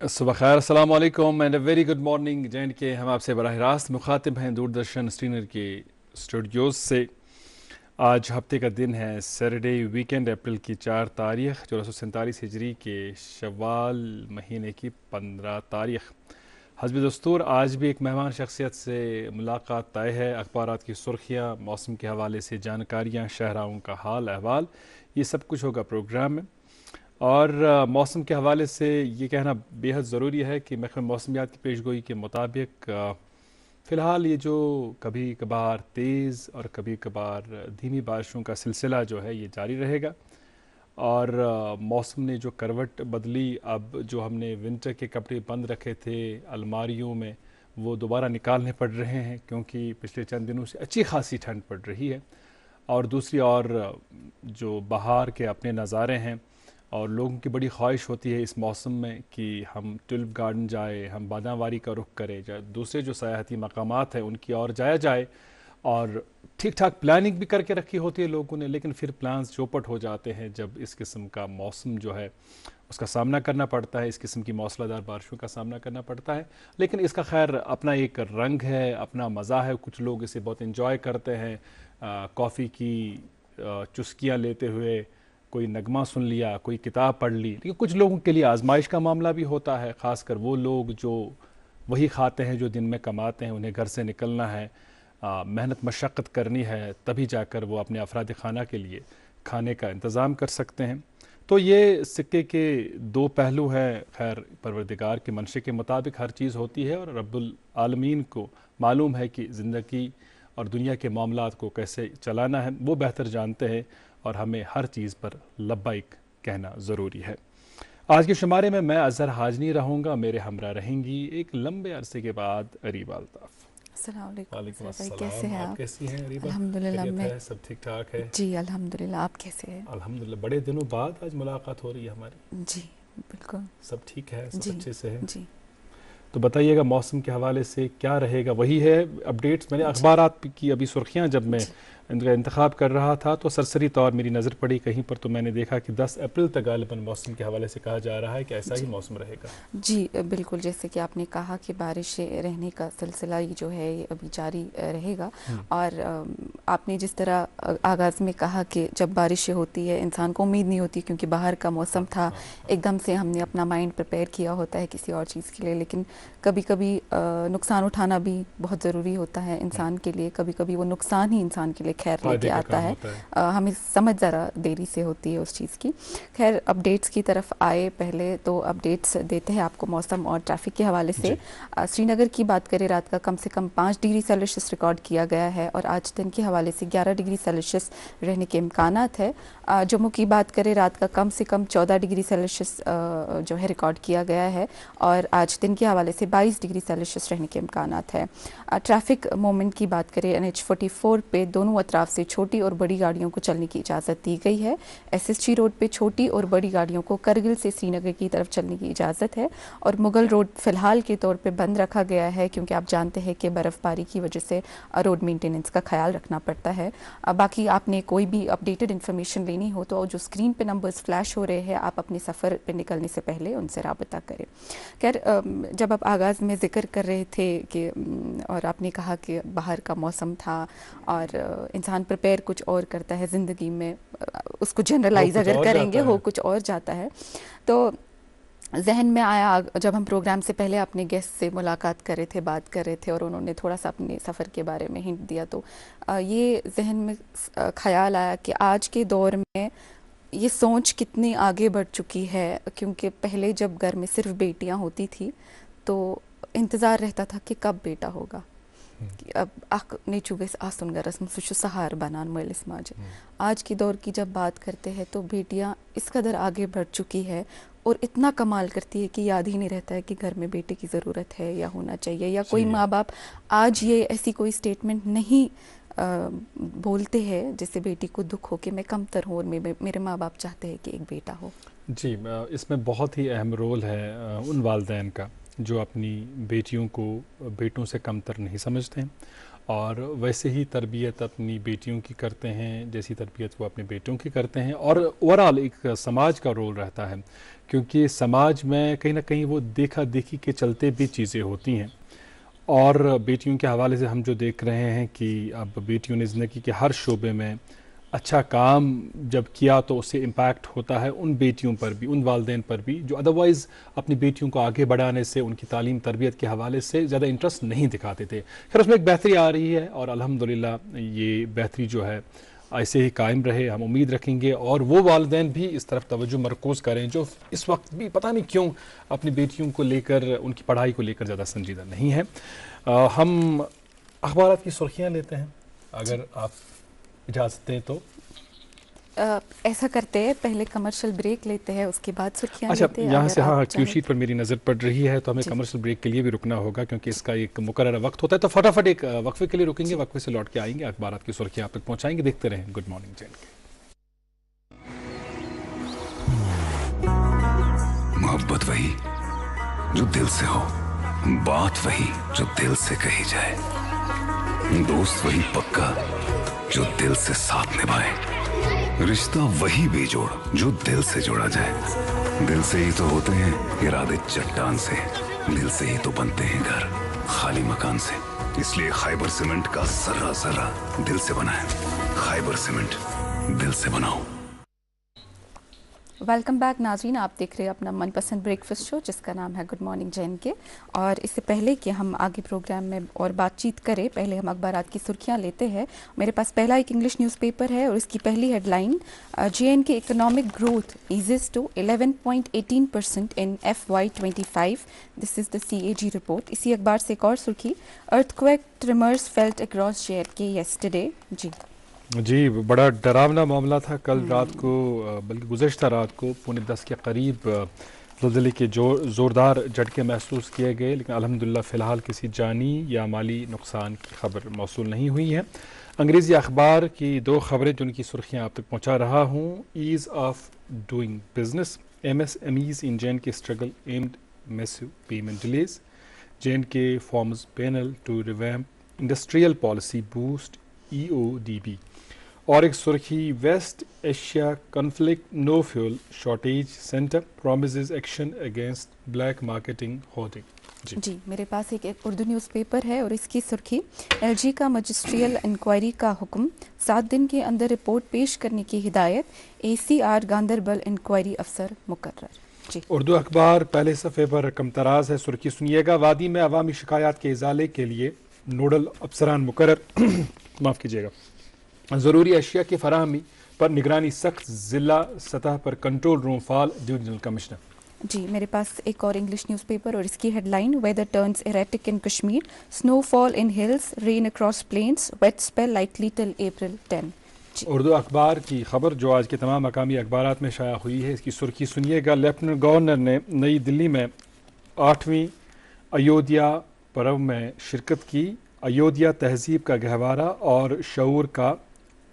सुबह खैर, अस्सलाम वालेकुम and a very good morning Jain के। हम आपसे बराह रास्त मुखातिब हैं दूरदर्शन श्रीनगर के स्टूडियोज़ से। आज हफ्ते का दिन है सैटरडे वीकेंड, अप्रैल की 4 तारीख 1447 हिजरी के शव्वाल महीने की 15 तारीख। हस्ब दस्तूर आज भी एक मेहमान शख्सियत से मुलाकात तय है। अखबारात की सुर्खियाँ, मौसम के हवाले से जानकारियाँ, शहराओं का हाल अहवाल, ये सब कुछ होगा प्रोग्राम में। और मौसम के हवाले से ये कहना बेहद ज़रूरी है कि महकमे मौसमियात की पेशगोई के मुताबिक फ़िलहाल ये जो कभी कभार तेज़ और कभी कभार धीमी बारिशों का सिलसिला जो है ये जारी रहेगा। और मौसम ने जो करवट बदली, अब जो हमने विंटर के कपड़े बंद रखे थे अलमारियों में वो दोबारा निकालने पड़ रहे हैं, क्योंकि पिछले चंद दिनों से अच्छी खासी ठंड पड़ रही है। और दूसरी ओर जो बाहर के अपने नज़ारे हैं और लोगों की बड़ी ख्वाहिश होती है इस मौसम में कि हम टुलिप गार्डन जाए, हम बादावारी का रुख करें, या दूसरे जो सयाहती मकामात हैं उनकी ओर जाया जाए। और ठीक ठाक प्लानिंग भी करके रखी होती है लोगों ने, लेकिन फिर प्लान्स चौपट हो जाते हैं जब इस किस्म का मौसम जो है उसका सामना करना पड़ता है, इस किस्म की मौसलाधार बारिशों का सामना करना पड़ता है। लेकिन इसका खैर अपना एक रंग है, अपना मज़ा है। कुछ लोग इसे बहुत इन्जॉय करते हैं, कॉफ़ी की चुस्कियाँ लेते हुए, कोई नगमा सुन लिया, कोई किताब पढ़ ली। लेकिन कुछ लोगों के लिए आजमाइश का मामला भी होता है, ख़ासकर वो लोग जो वही खाते हैं जो दिन में कमाते हैं, उन्हें घर से निकलना है, मेहनत मशक्क़त करनी है, तभी जाकर वो अपने अफराद खाना के लिए खाने का इंतज़ाम कर सकते हैं। तो ये सिक्के के दो पहलू हैं। खैर, परवरदिगार के मंशे के मुताबिक हर चीज़ होती है और रब्बुल आलमीन को मालूम है कि ज़िंदगी और दुनिया के मामलात को कैसे चलाना है, वो बेहतर जानते हैं। और हमें हर चीज़ पर लब्बाइक कहना ज़रूरी है। आज के शुमारे में मैं अज़हर हाजनी रहूँगा, मेरे हमरा रहेंगी एक लंबे अरसे के बाद अरीबा अल्ताफ़। अस्सलाम वालेकुम वालेकुम भाई, कैसे अस्सलाम। हैं आप आप? कैसी हैं अरीबा? अल्हम्दुलिल्लाह खैरियत मैं है? सब ठीक ठाक है? जी अल्हम्दुलिल्लाह, आप कैसे हैं? अल्हम्दुलिल्लाह, बड़े दिनों बाद आज मुलाकात हो रही है हमारी। जी बिल्कुल। सब ठीक है, सब जी अच्छे से है? जी तो बताइएगा मौसम के हवाले से क्या रहेगा। वही है अपडेट्स। मैंने जी अखबारात की अभी सुर्खियां जब मैं जी इनका इंतखाब कर रहा था तो सरसरी तौर मेरी नज़र पड़ी कहीं पर, तो मैंने देखा कि 10 अप्रैल तक गालिबन मौसम के हवाले से कहा जा रहा है कि ऐसा ही जी मौसम रहेगा। जी बिल्कुल, जैसे कि आपने कहा कि बारिशें रहने का सिलसिला ये जो है ये अभी जारी रहेगा। और आपने जिस तरह आगाज़ में कहा कि जब बारिशें होती है इंसान को उम्मीद नहीं होती, क्योंकि बाहर का मौसम हाँ था, हाँ हाँ। एकदम से हमने अपना माइंड प्रिपेयर किया होता है किसी और चीज़ के लिए। लेकिन कभी कभी नुकसान उठाना भी बहुत ज़रूरी होता है इंसान के लिए। कभी कभी वो नुकसान ही इंसान के लिए खैर लेके फायदे का आता काम है। होता है। हमें समझ ज़रा देरी से होती है उस चीज़ की। खैर, अपडेट्स की तरफ आए, पहले तो अपडेट्स देते हैं आपको मौसम और ट्रैफिक के हवाले से। जी। श्रीनगर की बात करें, रात का कम से कम 5 डिग्री सेल्सियस रिकॉर्ड किया गया है और आज दिन के हवाले से 11 डिग्री सेल्सियस रहने के इम्कानात है। जम्मू की बात करें, रात का कम से कम 14 डिग्री सेल्सियस जो है रिकॉर्ड किया गया है और आज दिन के हवाले से 22 डिग्री सेल्सियस रहने के इम्कानात है। ट्रैफिक मूवमेंट की बात करें, NH44 पे दोनों अतराफ से छोटी और बड़ी गाड़ियों को चलने की इजाज़त दी गई है। SSG रोड पे छोटी और बड़ी गाड़ियों को करगिल से श्रीनगर की तरफ चलने की इजाज़त है और मुगल रोड फ़िलहाल के तौर पे बंद रखा गया है, क्योंकि आप जानते हैं कि बर्फ़बारी की वजह से रोड मेंटेनेंस का ख्याल रखना पड़ता है। बाकी आपने कोई भी अपडेटेड इन्फॉर्मेशन लेनी हो तो जो स्क्रीन पे नंबर्स फ्लैश हो रहे हैं, आप अपने सफ़र पे निकलने से पहले उनसे राबता करें। खैर, जब आप आगाज़ में ज़िक्र कर रहे थे कि और आपने कहा कि बाहर का मौसम था और इंसान प्रिपेयर कुछ और करता है ज़िंदगी में, उसको हो जनरलाइज कुछ अगर और करेंगे, जाता हो है। कुछ और जाता है। तो जहन में आया जब हम प्रोग्राम से पहले अपने गेस्ट से मुलाकात कर रहे थे, बात कर रहे थे और उन्होंने थोड़ा सा अपने सफ़र के बारे में हिंट दिया, तो ये जहन में ख्याल आया कि आज के दौर में ये सोच कितनी आगे बढ़ चुकी है। क्योंकि पहले जब घर में सिर्फ बेटियां होती थी तो इंतज़ार रहता था कि कब बेटा होगा। कि अब अख नेचुगस आसुन रस्म सुशु सहार बनान मलिस माज। आज की दौर की जब बात करते हैं तो बेटियां इस कदर आगे बढ़ चुकी है और इतना कमाल करती है कि याद ही नहीं रहता है कि घर में बेटे की ज़रूरत है या होना चाहिए, या कोई सही है। माँ बाप आज ये ऐसी कोई स्टेटमेंट नहीं बोलते हैं जिससे बेटी को दुख हो कि मैं कमतर हूँ और मेरे माँ बाप चाहते हैं कि एक बेटा हो। जी, इसमें बहुत ही अहम रोल है उन वालदैन का जो अपनी बेटियों को बेटों से कमतर नहीं समझते हैं। और वैसे ही तरबियत अपनी बेटियों की करते हैं जैसी तरबियत वो अपने बेटों की करते हैं। और ओवरऑल एक समाज का रोल रहता है, क्योंकि समाज में कहीं ना कहीं वो देखा देखी के चलते भी चीज़ें होती हैं। और बेटियों के हवाले से हम जो देख रहे हैं कि अब बेटियों ने ज़िंदगी के हर शोबे में अच्छा काम जब किया तो उससे इम्पैक्ट होता है उन बेटियों पर भी, उन वालदेन पर भी जो अदरवाइज़ अपनी बेटियों को आगे बढ़ाने से, उनकी तालीम तरबियत के हवाले से ज़्यादा इंटरेस्ट नहीं दिखाते थे। खैर उसमें एक बेहतरी आ रही है और अल्हम्दुलिल्लाह ये बेहतरी जो है ऐसे ही कायम रहे, हम उम्मीद रखेंगे। और वो वालदेन भी इस तरफ तवज्जो मरकूज़ करें जो इस वक्त भी पता नहीं क्यों अपनी बेटियों को लेकर, उनकी पढ़ाई को लेकर ज़्यादा संजीदा नहीं है। हम अखबारात की सुर्खियाँ लेते हैं, अगर आप इजाज़त दें तो। ऐसा करते हैं, पहले कमर्शियल ब्रेक लेते हैं, उसके बाद सुर्खियां अच्छा, लेते हैं। यहाँ से अगर हाँ आप क्यू चाहें शीट पर मेरी नज़र पड़ रही है तो हमें जी कमर्शियल ब्रेक के लिए भी रुकना होगा, क्योंकि इसका एक मुकर्रर वक्त होता है। तो फटाफट एक वक्फे के लिए रुकेंगे, वक्फे से लौट के आएंगे, अखबारात की सुर्खियाँ आप तक पहुँचाएंगे। देखते रहें गुड मॉर्निंग जैन। मोहब्बत वही जो दिल से हो, बात वही जो दिल से कही जाए, दोस्त वही पक्का जो दिल से साथ निभाए, रिश्ता वही बेजोड़ जो दिल से जोड़ा जाए। दिल से ही तो होते हैं इरादे चट्टान से, दिल से ही तो बनते हैं घर खाली मकान से। इसलिए खैबर सीमेंट का जर्रा जर्रा दिल से बना है। खैबर सीमेंट, दिल से बनाओ। वेलकम बैक नाज़रीन, आप देख रहे हैं अपना मनपसंद ब्रेकफास्ट शो जिसका नाम है गुड मॉर्निंग जैन के। और इससे पहले कि हम आगे प्रोग्राम में और बातचीत करें, पहले हम अखबारात की सुर्खियां लेते हैं। मेरे पास पहला एक इंग्लिश न्यूज़पेपर है और इसकी पहली headline, JNK economic growth eases to 11.18% in FY25, this is the CAG report. इसी अखबार से एक और सुर्खी, earthquake tremors felt across JNK yesterday. जी, बड़ा डरावना मामला था कल रात को, बल्कि गुज़श्ता रात को 9:45 के करीब ज़लज़ले के ज़ोरदार झटके महसूस किए गए, लेकिन अल्हम्दुलिल्लाह फ़िलहाल किसी जानी या माली नुकसान की खबर मौसूल नहीं हुई है। अंग्रेज़ी अखबार की दो खबरें जिनकी सुर्खियाँ आप तक पहुँचा रहा हूँ। Ease of doing business, MSMEs in JNK struggle amid massive payment delays, JNK forms panel to revamp industrial policy boost EODB। और एक सुर्खी, West Asia conflict no fuel shortage centre promises action against black marketing hoarding. जी, मेरे पास एक Urdu newspaper है और इसकी सुर्खी, LG का मजिस्ट्रियल इंक्वायरी का हुक्म, 7 दिन के अंदर रिपोर्ट पेश करने की हिदायत, ACR गांदरबल इंक्वायरी अफसर मुकर्रर। जी, उर्दू अखबार पहले सफ़े पर रकम तराज है, सुर्खी सुनिएगा, वादी में अवामी शिकायत के इजाले के लिए नोडल अफसरान मुकर्रर माफ़ कीजिएगा, ज़रूरी अशिया की फराहमी पर निगरानी सख्त, ज़िला सतह पर कंट्रोल रूम फाल, डिविजनल कमिश्नर। जी, मेरे पास एक और इंग्लिश न्यूज़पेपर और इसकी headline, weather turns erratic in Kashmir, snowfall in hills, rain across plains, wet spell likely till April 10। Urdu अखबार की खबर जो आज के तमाम मकामी अखबारात में शाया हुई है, इसकी सुर्खी सुनिएगा, लेफ्टिनेंट गवर्नर ने नई दिल्ली में 8वीं अयोध्या पर्व में शिरकत की। अयोध्या तहजीब का गहवारा और शऊर का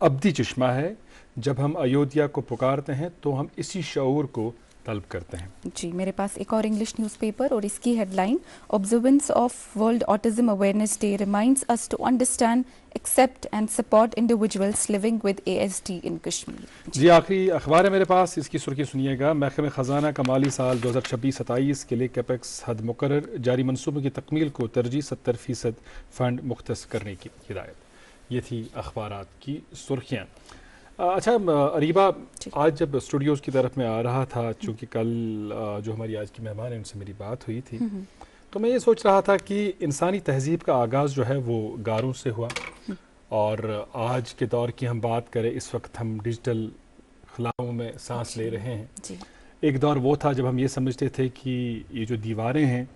अब्दी चश्मा है, जब हम अयोध्या को पुकारते हैं तो हम इसी शऊर को तलब करते हैं। जी, मेरे पास एक और इंग्लिश न्यूज़पेपर और इसकी headline, observance of world autism awareness day reminds us to understand, accept and support individuals living with ASD in Kashmir. जी, आखिरी अखबार है मेरे पास, इसकी सुर्खी सुनिएगा, महकमे ख़जाना का माली साल 2026-27 के लिए कैपेक्स हद मुकर्रर, जारी मनसूबों की तकमील को तरजीह 70% फ़ंड मुख्तस करने की हिदायत। ये थी अखबारात की सुर्खियाँ। अच्छा अरीबा, आज जब स्टूडियोज़ की तरफ में आ रहा था, चूँकि कल जो हमारी आज की मेहमान हैं उनसे मेरी बात हुई थी, तो मैं ये सोच रहा था कि इंसानी तहजीब का आगाज़ जो है वो गारों से हुआ, और आज के दौर की हम बात करें, इस वक्त हम डिजिटल खलाओं में सांस ले रहे हैं। जी, एक दौर वो था जब हम ये समझते थे कि ये जो दीवारें हैं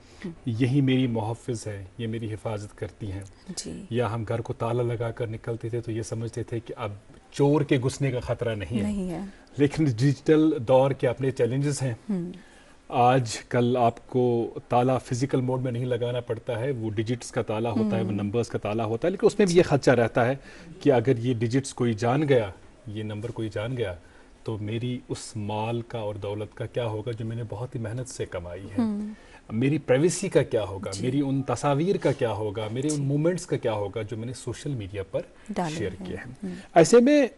यही मेरी मुहफ़्फ़िज़ है, ये मेरी हिफाजत करती हैं। जी, या हम घर को ताला लगा कर निकलते थे तो ये समझते थे कि अब चोर के घुसने का ख़तरा नहीं है। लेकिन डिजिटल दौर के अपने चैलेंजेस हैं। आज कल आपको ताला फिज़िकल मोड में नहीं लगाना पड़ता है, वो डिजिट्स का ताला होता है, वो नंबर्स का ताला होता है, लेकिन उसमें भी ये खदशा रहता है कि अगर ये डिजिट्स कोई जान गया, ये नंबर कोई जान गया, तो मेरी उस माल का और दौलत का क्या होगा जो मैंने बहुत ही मेहनत से कमाई है। मेरी प्राइवेसी का क्या होगा, मेरी उन तस्वीर का क्या होगा, मेरे उन मोमेंट्स का क्या होगा जो मैंने सोशल मीडिया पर शेयर किए हैं। ऐसे में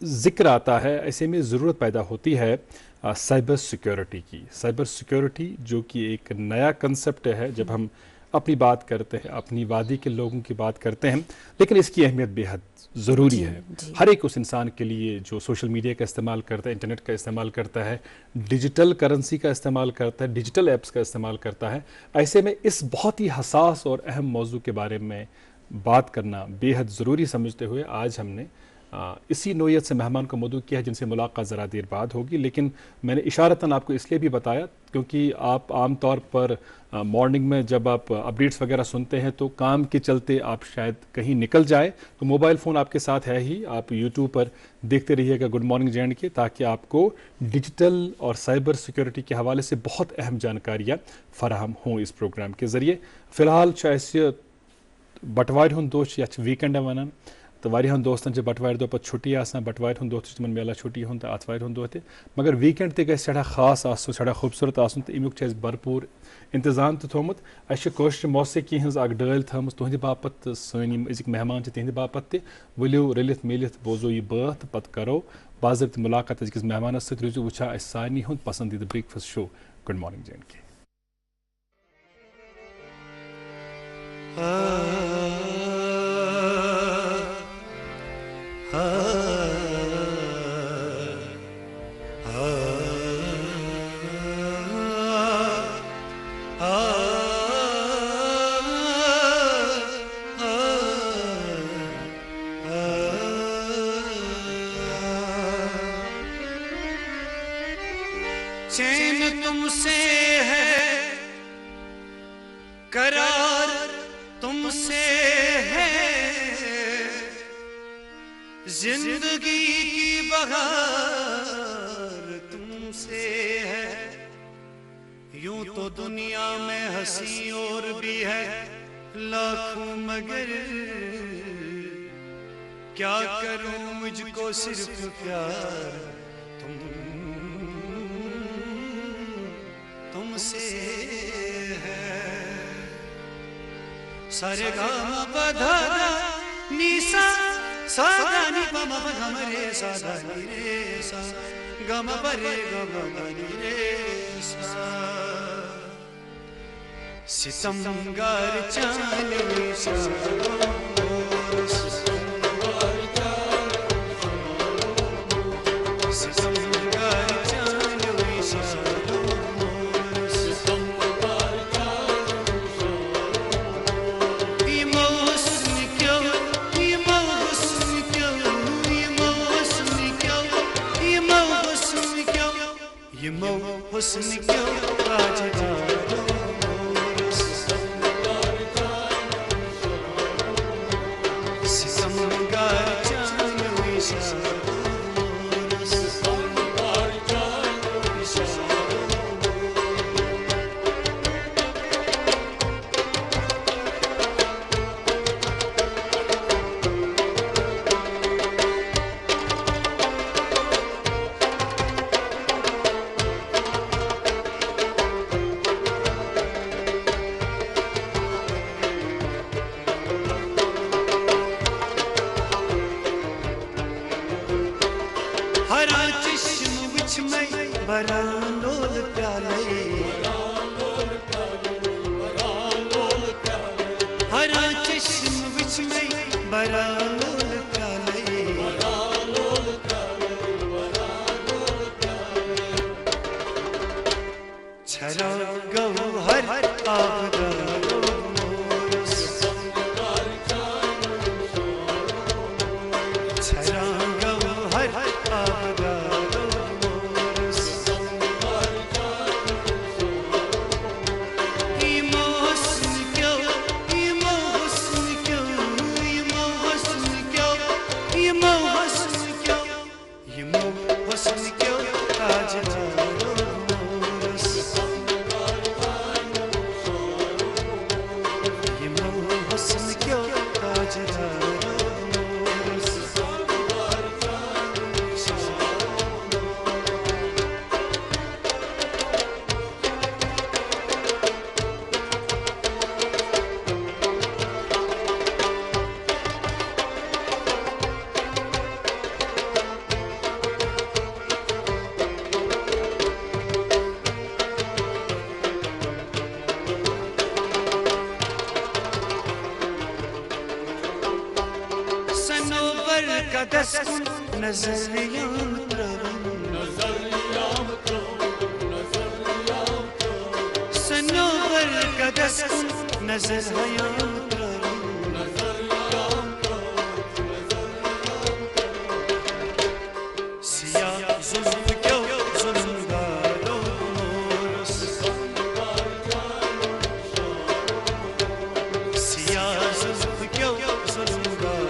जिक्र आता है, ऐसे में ज़रूरत पैदा होती है साइबर सिक्योरिटी की। साइबर सिक्योरिटी जो कि एक नया कंसेप्ट है जब हम अपनी बात करते हैं, अपनी वादी के लोगों की बात करते हैं, लेकिन इसकी अहमियत बेहद ज़रूरी है हर एक उस इंसान के लिए जो सोशल मीडिया का इस्तेमाल करता है, इंटरनेट का इस्तेमाल करता है, डिजिटल करेंसी का इस्तेमाल करता है, डिजिटल ऐप्स का इस्तेमाल करता है। ऐसे में इस बहुत ही हसास और अहम मौजू के बारे में बात करना बेहद ज़रूरी समझते हुए आज हमने इसी नोयत से मेहमान को मौजूद किया है जिनसे मुलाकात ज़रा देर बाद होगी। लेकिन मैंने इशारतन आपको इसलिए भी बताया क्योंकि आप आम तौर पर मॉर्निंग में जब आप अपडेट्स वगैरह सुनते हैं तो काम के चलते आप शायद कहीं निकल जाए, तो मोबाइल फ़ोन आपके साथ है ही, आप यूट्यूब पर देखते रहिएगा गुड मॉर्निंग जे.एंड.के, ताकि आपको डिजिटल और साइबर सिक्योरिटी के हवाले से बहुत अहम जानकारियाँ फराहम हों इस प्रोग्राम के ज़रिए। फ़िलहाल शायद बटवार हुन दोस्त या वीकेंड वन तो वारियान दोस्तन से बटवार दो पे छुट्टी आसान, बटवार हुन दोस्त तमन मेला छुट्टी हुन तो आतवार हुन दोते, मगर वीकेंड ते गए सड़ा खास आसो, सड़ा खूबसूरत आसन, तो अमुक भरपूर इंतजाम तो थोमुत। अश कोशिश मौसीकी हज अग डल थम तुहद बापत सन अजिक मेहमान तिहद बापत ते वलियो रलित मिलित बोजो यह बात पत करो बाज़ाब्त मुलाकात अजिकस मेहमानस सत रोजो वुछा अस सारनी हुंद पसंदीदा breakfast show good morning J and K. चैन तुमसे है, करार तुमसे है, जिंदगी की बहार तुमसे है। यूं तो दुनिया में हंसी और भी है लाखों, मगर क्या करूं मुझको सिर्फ प्यार तुमसे है। सारे गामा बधाना निसा सादा नि पम पम रे सादा नि रे सा गम परे गम नि रे सा। सितमगार चांदनी सा हुस्न क्यों सितमगार चांदनी सा। हरा चश्म विच में बरा लोल प्याले, हरा चश्म विच में बरा लोल प्याले, छरा गौहर आबदा हुस्न का दस्कुन नजर याम सनोबर का दस्कुन नजर याम सिया जुल्फ क्यों जुल्मगारो सिया जुल्फ क्यों जुल्मगारो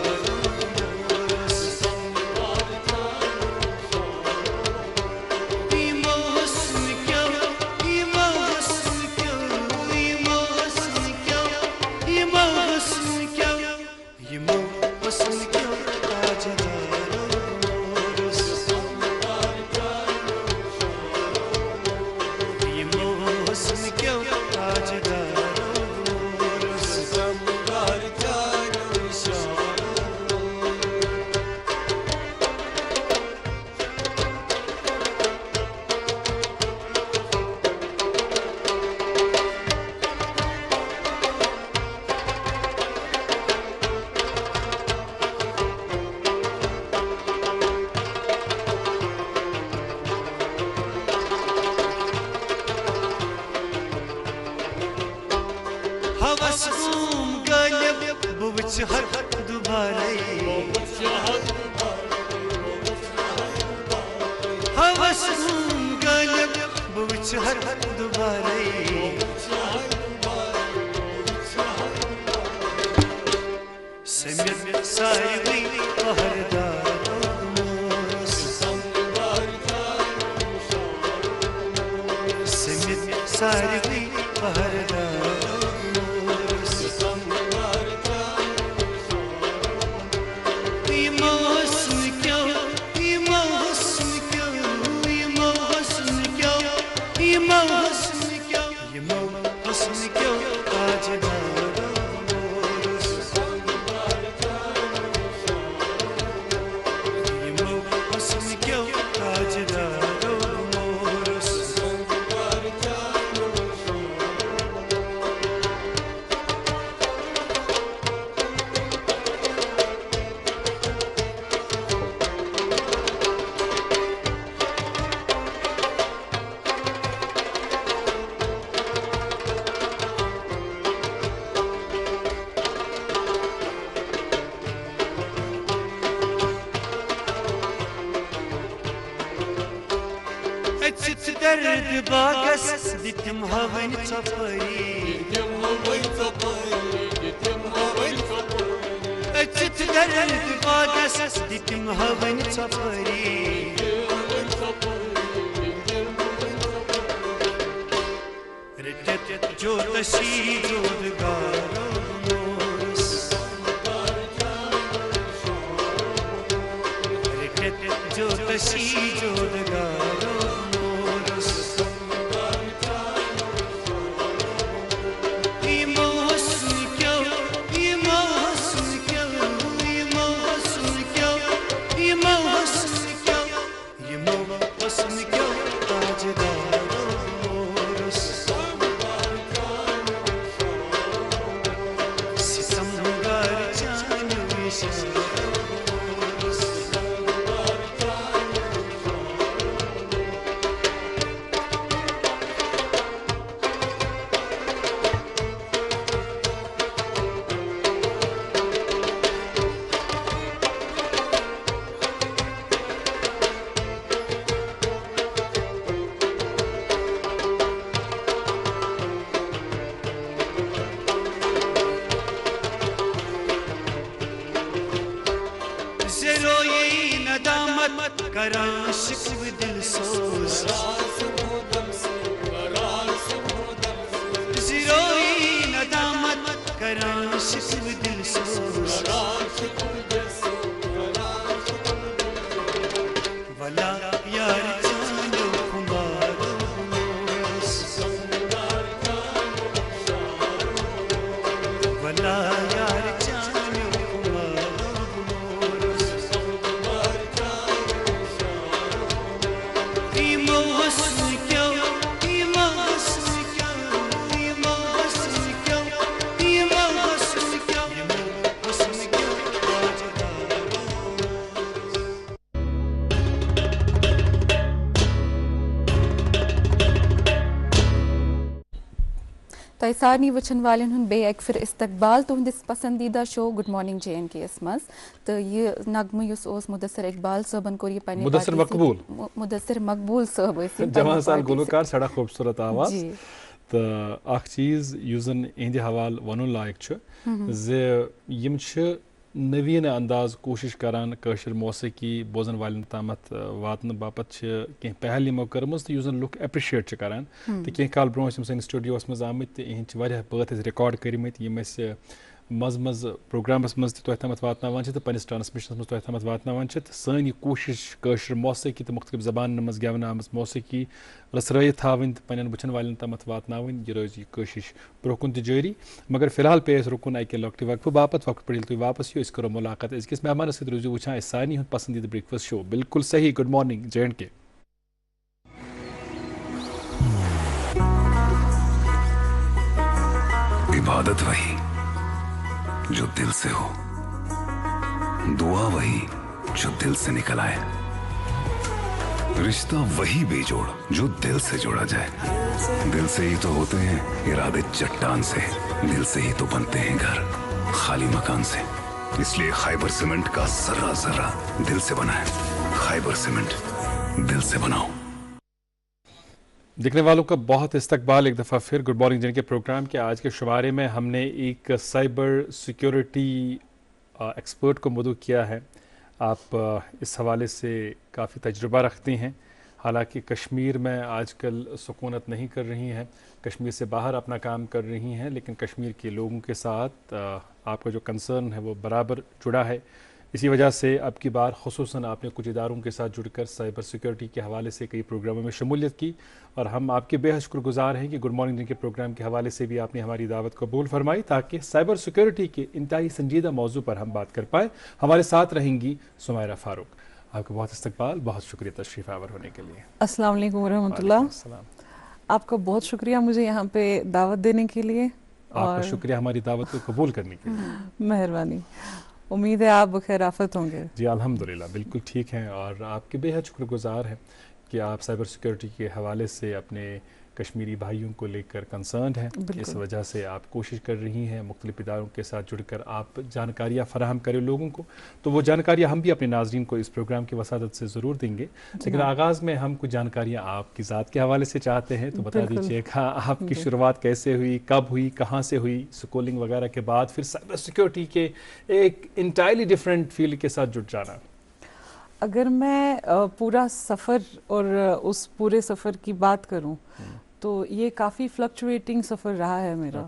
हवसुम गलब बुच हर दुबारे हवसुम गलब बुच हर दुबारे समित सारी पहरदार समित सारी पहरदार दर्द बागस दितम हवन चपरी अचित दर्द बागस दितम हवन चपरी रिटत जो तशी जोदगारो रिटत जो तशी जोदगारो करां शिकव दिल सोज ज़िरोई नदामत करां शिकव दिल सोज वला यार जानो कुमारो वला यार जानो तय सारनी वचन वालन हुन बे एक फिर इस्तकबाल तुहंदिस पसंदीदा show good morning JNK yes मस तो ये नगम युस ओस मुदस्सिर इकबाल सबन कोर ये पन्ने मुदस्सिर मकबूल मुदस्सिर मकबूल सब ऐसे जवान साल गुलकार सड़ा खूबसूरत आवाज जी तो अख चीज युजन इंदि हवाल वनुन लायक छ जे यम छ नवीन अंदाज कोशिश करान कशर मौसीकी बोजन वालन तामत वातन बापत छ के पहल यमो करमस तो युजन लुक एप्रिशिएट छ करान तो के काल ब्रोह सन स्टूडियोस मज आमत इहच वारिया बात रिकॉर्ड करिमत यम मज मज प्रोग्रामस मज तोह तमत वातनावान छ तो पनिस ट्रांसमिशन मज तोह तमत वातनावान छ सन ये कोशिश कशर मौसीकी तो मुख्तलिफ जबान मज गेवन आमस मौसीकी रसराई थावन पन बचन वालन तमत वातनावन ये रोज ये कोशिश ब्रोकुन तो जारी मगर फिलहाल पे रुकुन अके लॉक्ट वक्त बापत वक्त पड़िल तुम वापस यो करो मुलाकात अजकिस मेहमान सत रोजू वुचान सानी हुंद पसंदीदा ब्रेकफास्ट शो बिल्कुल सही गुड मॉर्निंग JNK इबादत वही जो दिल से हो, दुआ वही जो दिल से निकल आए, रिश्ता वही बेजोड़ जो दिल से जोड़ा जाए। दिल से ही तो होते हैं इरादे चट्टान से, दिल से ही तो बनते हैं घर खाली मकान से। इसलिए खैबर सीमेंट का जर्रा जर्रा दिल से बना है। खैबर सीमेंट, दिल से बनाओ। देखने वालों का बहुत इस्तकबाल एक दफ़ा फिर गुड मॉर्निंग JNK प्रोग्राम के आज के शुमारे में हमने एक साइबर सिक्योरिटी एक्सपर्ट को मदऊ किया है। आप इस हवाले से काफ़ी तजुर्बा रखते हैं। हालांकि कश्मीर में आजकल सुकूनत नहीं कर रही हैं, कश्मीर से बाहर अपना काम कर रही हैं, लेकिन कश्मीर के लोगों के साथ आपका जो कंसर्न है वो बराबर जुड़ा है। इसी वजह से अब की बार खुसूसन आपने कुछ इदारों के साथ जुड़कर साइबर सिक्योरिटी के हवाले से कई प्रोग्रामों में शमूलियत की और हम आपके बेहद शुक्रगुजार हैं कि गुड मॉर्निंग JNK प्रोग्राम के हवाले से भी आपने हमारी दावत कबूल फरमाई ताकि साइबर सिक्योरिटी के इंतहाई संजीदा मौजू पर हम बात कर पाएँ। हमारे साथ रहेंगी सुमायरा फारूक। आपका बहुत इस्तकबाल, बहुत शुक्रिया तशरीफ़ आवर होने के लिए। अस्सलाम वालेकुम वरहमतुल्लाह। आपका बहुत शुक्रिया मुझे यहाँ पे दावत देने के लिए। आपका शुक्रिया हमारी दावत को कबूल करने के लिए। मेहरबानी। उम्मीद है आप बखैर आफत होंगे। जी अल्हम्दुलिल्लाह बिल्कुल ठीक हैं और आपके बेहद शुक्रगुजार हैं कि आप साइबर सिक्योरिटी के हवाले से अपने कश्मीरी भाइयों को लेकर कंसर्न हैं। इस वजह से आप कोशिश कर रही हैं मुख्तलिफ इदारों के साथ जुड़कर आप जानकारियाँ फराहम करें लोगों को। तो वो जानकारियाँ हम भी अपने नाज़रीन को इस प्रोग्राम की वसादत से ज़रूर देंगे, लेकिन आगाज़ में हम कुछ जानकारियाँ आपकी ज़ात के हवाले से चाहते हैं। तो बता दीजिएगा आपकी शुरुआत कैसे हुई, कब हुई, कहाँ से हुई, स्कूलिंग वगैरह के बाद फिर साइबर सिक्योरिटी के एक इंटायरली डिफरेंट फील्ड के साथ जुड़ जाना। अगर मैं पूरा सफ़र और उस पूरे सफ़र की बात करूं तो ये काफ़ी फ्लक्चुएटिंग सफ़र रहा है मेरा।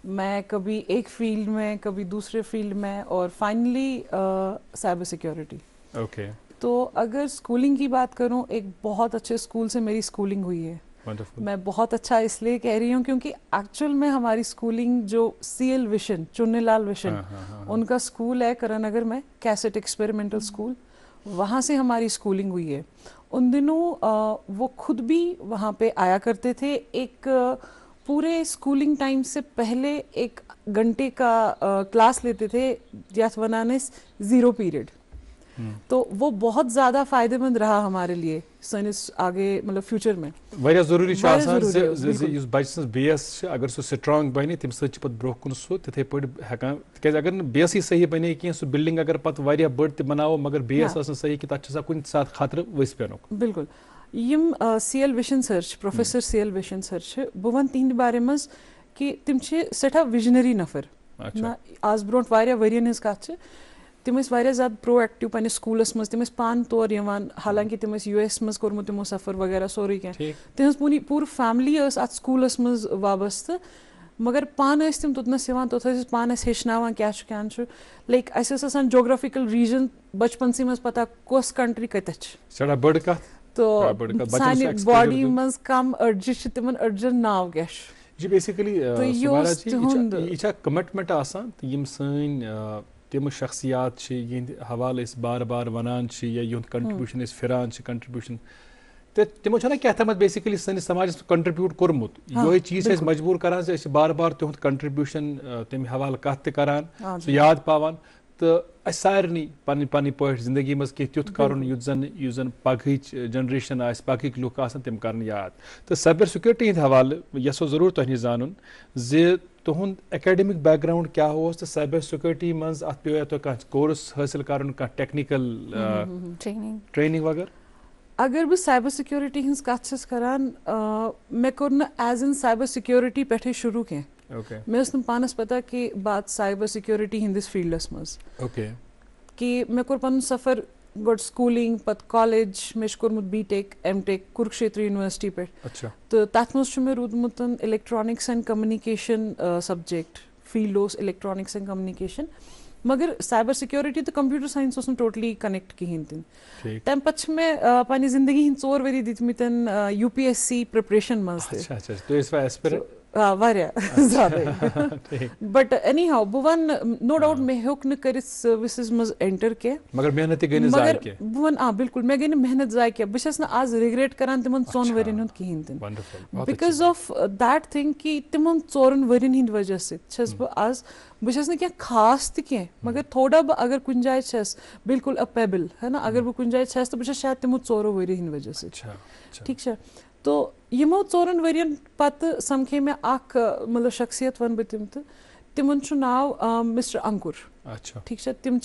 मैं कभी एक फील्ड में, कभी दूसरे फील्ड में और फाइनली साइबर सिक्योरिटी। तो अगर स्कूलिंग की बात करूं, एक बहुत अच्छे स्कूल से मेरी स्कूलिंग हुई है। मैं बहुत अच्छा इसलिए कह रही हूँ क्योंकि एक्चुअल में हमारी स्कूलिंग जो CL विशन, चुन्नीलाल विशन, उनका स्कूल है करण नगर में, कैसेट एक्सपेरिमेंटल स्कूल, वहाँ से हमारी स्कूलिंग हुई है। उन दिनों वो खुद भी वहाँ पे आया करते थे। एक पूरे स्कूलिंग टाइम से पहले 1 घंटे का क्लास लेते थे, याथ वनाने 0 पीरियड। तो वो बहुत ज़्यादा फ़ायदेमंद रहा हमारे लिए सनिस आगे मतलब फ्यूचर में। वारिया ज़रूरी छ आसान युस बच्चन बेस अगर सो स्ट्रांग बने तम सत पत ब्रोह कुन सो तिथे पट हेकान तक अगर बेस ही सही बने कि सो बिल्डिंग अगर पत वारिया बड़ त बनाओ मगर बेस आसन सही कि तत कुन साथ खतर वस पेनुक। बिल्कुल यम CL विशन सर्च प्रोफेसर CL विशन सर्च बह वन तिहंद बारे मज कि तिम सठा विजनरी नफर ना आज ब्रोट वारिया वरियन हज कथ तिम ज़्यादा प्रोएक्टिव पे स्कूलस मज तिम पान तौर यवान, हालांकि तिम US मज कोर्मुत तिमो सफ़र वगैरह सोरे क्या तिहज पूरी फैमिली अत स्कूलस मज वाबस्त, मगर पान तिम तोतनस तोत पान हेचनावान क्या लाइक असान जोग्राफिकल रीजन बचपन मज पता कस कंट्री कत बड़ तो सानी बॉडी मज कम अर्ज तिमन अर्जन नाव क्या जी बेसिकली यह कमिटमेंट आसान यम सन तम शख्सियात हवाले बार बार वनान या युंद कंट्रीब्यूशन फिरान कंट्रीब्यूशन तो तमो ना क्या तम बेसिकली सनिस समाज कंट्रीब्यूट कोर्मुत यो चीज मजबूर करान बार बार तिहुंद कंट्रीब्यूशन तम हवाले कत करान सो याद पावान। तो सारे पन्नी पन्नी पे जिंदगी मज कह तुथ कर युथ जन पगच जनरेशन पगक लुक तम कर याद तो साइबर सिक्योरिटी हंद हवाले यसो जरूर तुह नश जान तुहद एकेडमिक बैकग्राउंड क्या तो साइबर सिक्योरिटी मज अत पे तो कोर्स हासिल कर टेक्निकल ट्रेनिंग वगैरह अगर बह साइबर सिक्योरिटी हज कत करान मे कोर एज इन साइबर सिक्योरिटी पे शुरू कह मे पानस पता कि बात साइबर सिक्योरिटी हंदिस फील्डस मज कि मे कोर पन सफ़र गोड स्कूलिंग पत कॉलेज मे कोर्मुत बीटेक एमटेक कुरुक्षेत्र यूनिवर्सिटी पे तो तथ मज मे रूदमुत electronics and communication subject field electronics and communication मगर साइबर सिक्योरिटी तो कंप्यूटर साइंस टोटली कनेक्ट कहें तम तम पे मे पन्ने जिंदगी हंद 4 वरी दितमितन UPSC प्रिपरेशन मज बट एनी हाउ बह वन नो डाउट मे हेक न कर सर्विसेज मज एंटर कह मगर मेहनत गई मगर बह वन बिल्कुल मे गई मेहनत जाय कह बह आज रिग्रेट करान तिमन 4 वरियन हुंद कहें तन बिकॉज ऑफ दैट थिंग कि तिमन 4 वरियन हिंद वजह से बह आज बह क्या खास तह मगर थोड़ा बह अगर कुछ जाए बिल्कुल अ पेबल है ना अगर बह कुछ जाए तो बह शायद तिमो 4 वरियो हिंद वजह से ठीक है तो यमो 4 वरियन पत समखे मे मतलब शख्सियत वन बह तिम तिमन नाव मिस्टर अंकुर ठीक है तिम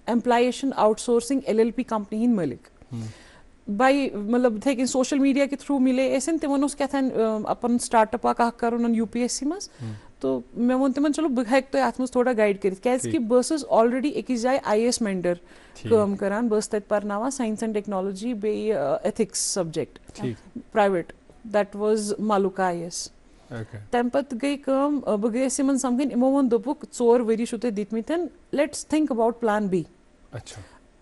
एम्प्लॉयशन आउटसोर्सिंग LLP कंपनी हिंद मालिक बाई मतलब थे कि सोशल मीडिया के थ्रू मिले ऐसे तिमन क्या अपन स्टार्टअप कर UPSC मज तो मे वो तिमन चलो बह हेक तो अत थोड़ा गाइड कर बस ऑलरेडी अकिस जाए IAS मेंटर काम करान बस तत परनावा साइंस एंड टेक्नोलॉजी बे ethics subject private that was मालुका IAS तम पे गई कम बह गई इन समझन इमो वो दोपुक 4 वरी तुह दितमितन let's think about plan B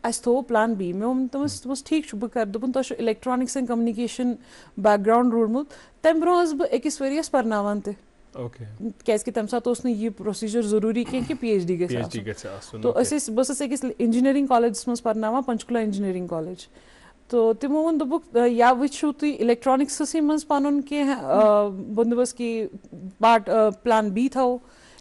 अस थो प्लान B मे वो तमस ठीक बह कर दोपन तुह इलेक्ट्रॉनिक्स एंड कम्युनिकेशन बैकग्राउंड रोडमुत तम ब्रोह बह अकिस वरियस परनावान तह क्या तम सात यह प्रोसीजर जरूरी कह कि PhD गो तो बस अकिस इंजीनियरिंग कॉलेज मज परनावा पंचकुला इंजीनियरिंग कॉलेज तो तिमो वो दोपुक या वो तुम इलेक्ट्रॉनिक्स मज पन कह बंदोबस्त कि पार्ट प्लान B थो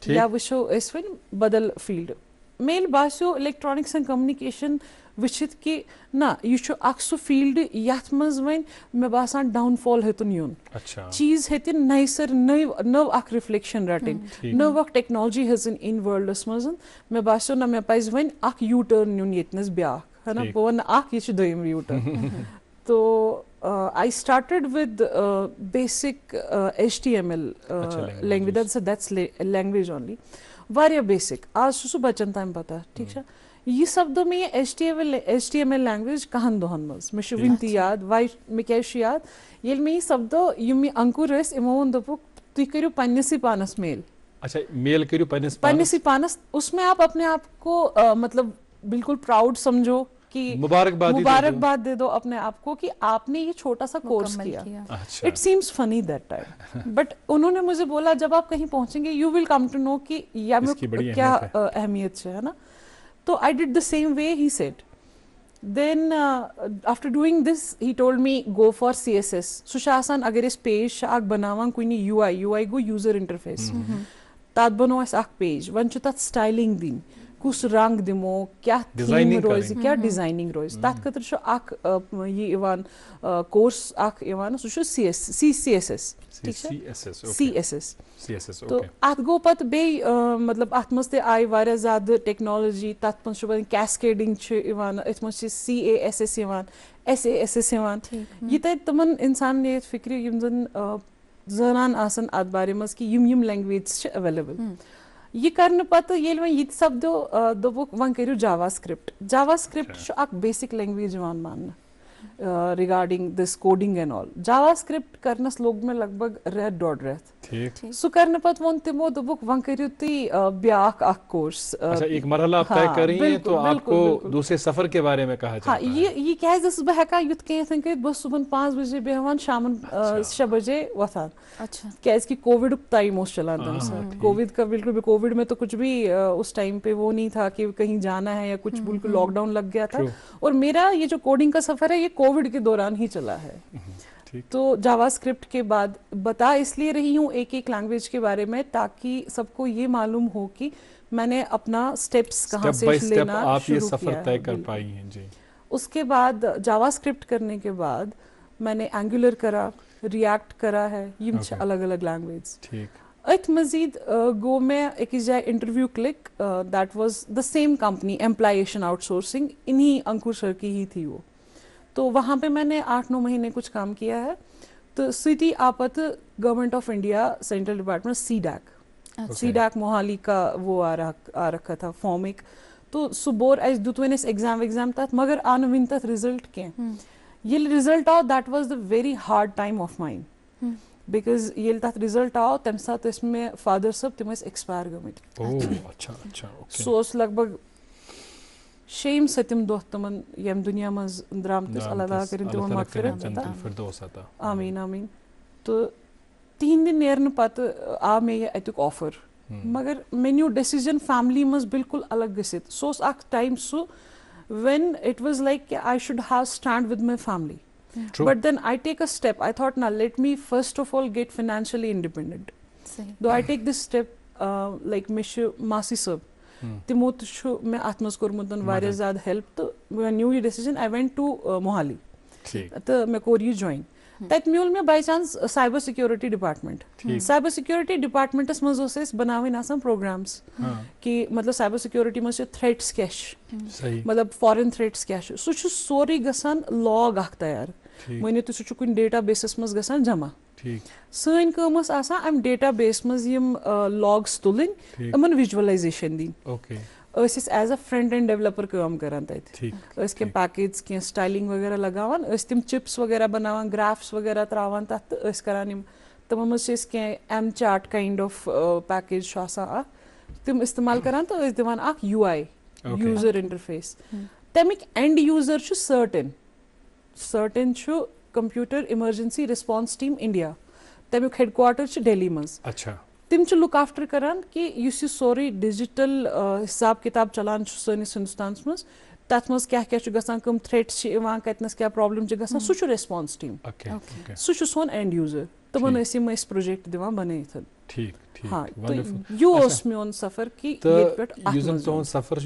या वो वन बदल फील्ड मेल बास्यो इलेक्ट्रॉनिक्स एंड कम्युनिकेशन वचित कि ना यह सह फील्ड यथ मज वन मे बासान डाउनफॉल हेतुन यून चीज हेतिन नई सर नव रिफ्लेक्शन रटिन नव टेक्नोलॉजी हेजन इन वर्ल्डस मज मे बास्यो ना मे पज वन यू टर्न यून येतनस ब्या है ना बह वन यह दोयम यू टर्न तो I started with basic HTML language that's language only वारिया बेसिक आज सह बचन तम पता ठीक है यह सपदो मे HTML लैंग्वेज कहन दोहन मज मे वन ती याद वाई मे क्या याद ये मे सपदो यम अंकुर इमो वो दोपुक तुम करो पन्नसी पानस मेल अच्छा मेल करो पन्नसी पानस उसमें आप अपने आप को मतलब बिल्कुल प्राउड समझो कि मुबारकबाद दे दो अपने आप को कि आपने ये छोटा सा कोर्स किया। It seems funny that time but उन्होंने मुझे बोला जब आप कहीं पहुंचेंगे you will come to know कि या में क्या अहमियत है ना। तो I did the same way he said then after doing this he told me go for CSS सुशासन अगर इस पेज आग बनावान कुनी UI गो यूजर इंटरफेस तात बनो अस आग पेज वन छु तात स्टाइलिंग दिन कुछ रंग दिमो क्या थीम रोज क्या डिजाइनिंग रोज तात खतर छु आग ये इवान कोर्स आग इवान सु छु CSS तो अत गो पत बे मतलब अत मज आई वारिया ज्यादा टेक्नोलॉजी तथ मज कैस्केडिंग इवान अत मज CASS इवान SAS इवान ये तमन इंसान ने फिक्र यम जन जनान आसन अत बारे मज कि यम लैंग्वेज अवेलेबल यह करने पत्त ये वन सपदो दोपुक वन करू जावास्क्रिप्ट अक बेसिक लैंग्वेज मान regarding this coding and all JavaScript Karan's लोग में लगभग रेत डोड रेत सु करने पत वो तिमो दोपुक वन करू ती ब्याक अक कोर्स अच्छा एक मरहला आप तय करें तो आपको दूसरे सफर के बारे में कहा जाता है। ये क्या है बह हेका युत कह बस सुबह 5 बजे बेहवान शाम 6 बजे वथान अच्छा क्या कि कोविड टाइम चलान तम साथ कोविड का बिल्कुल कोविड में तो कुछ भी उस टाइम पे वो नहीं था कि कहीं जाना है या कुछ बिल्कुल लॉकडाउन लग गया था और मेरा ये जो कोडिंग का सफर है ये कोविड के दौरान ही चला है। तो जावास्क्रिप्ट के बाद बता इसलिए रही हूँ एक एक लैंग्वेज के बारे में ताकि सबको ये मालूम हो कि मैंने अपना स्टेप्स कहाँ स्टेप से बाय स्टेप लेना आप ये शुरू सफर किया तय है, कर बिल्कुल। पाई हैं जी। उसके बाद जावास्क्रिप्ट करने के बाद मैंने एंगुलर करा, रिएक्ट करा है, यम Okay. अलग अलग लैंग्वेज। ठीक, अथ मजीद गो मैं एक जाए interview click, that was the same company एम्प्लॉयशन आउटसोर्सिंग, इन्हीं अंकुर सर की ही थी वो। तो वहाँ पे मैंने 8-9 महीने कुछ काम किया है। तो सिटी आपत government of India central department CDAC Mohali का वो आ रखा था फॉर्म एक। तो सुबोर एज दुत वन एग्जाम तथ मगर आन विन तथ रिजल्ट के ये रिजल्ट आओ that was the very hard time of mine, because ये तथ रिजल्ट आओ तम साथ में फादर सब तम एक्सपायर गमत। ओह अच्छा अच्छा, ओके। सो लगभग शेम सतम दो तमन यम दुनिया मज द्रामतिस अल्लाह ताला करिन तमन मगफिरत अता, फिरदौस अता। आमीन आमीन। तो 3 दिन नेरन पत आ मे ये अतुक ऑफर, मगर मेन्यू डिसीजन फैमिली मज बिल्कुल अलग गसित। सो अख time so when it was like I should have stand with my family. True. But then I take a step. I thought, now let me first of all get financially independent. Though I take this step, like Mishu Masi sir, timo to मैं आत्मस कोरमुतन वारिया ज़्यादा help तो when new decision I went to Mohali. ठीक, तो मैं कोरिया join. तत म्यूल में by chance cyber security department. Cyber security डिपार्टमेंटस मज ओस बनावन आसान प्रोग्राम्स कि मतलब साइबर सिक्योरिटी मज थ्रेट्स क्या सही, मतलब फॉरेन थ्रेट्स क्या सह सोरे गसान लॉग अख तैयार वन तो सह कुन डेटा बेसिस मज गसान जमा। ठीक, सन कम आसान अम डेटा बेस मज यम लॉग्स तुलिन इमन विजुअलाइजेशन दिन। Okay, as a front end developer काम करान तत ठीक, के पैकेज के स्टाइलिंग वगैरह लगावान तिम चिप्स वगैरह बनावान ग्राफ्स वगैरह त्रावान तत करान तमो मज के एम चार्ट काइंड ऑफ पैकेज आसान तिम इस्तेमाल करान तो दिवान अख UI यूजर इंटरफेस। तमिक end user CERT In computer emergency response team India, तमिक हेडक्वार्टर दिल्ली मज। अच्छा, तिम लुक आफ्टर करान कि युस सोरे डिजिटल हिसाब किताब चलान सनिस हिंदुस्तान मज तथ मज क्या गसान कम थ्रेट्स कतनस क्या प्रॉब्लम गसान सह रिस्पांस टीम, सह सोन एंड यूजर तमन प्रोजेक्ट दिवान बनइथ। ठीक ठीक, हाँ वंडरफुल। तो यो मेन सफर कि तुम सफर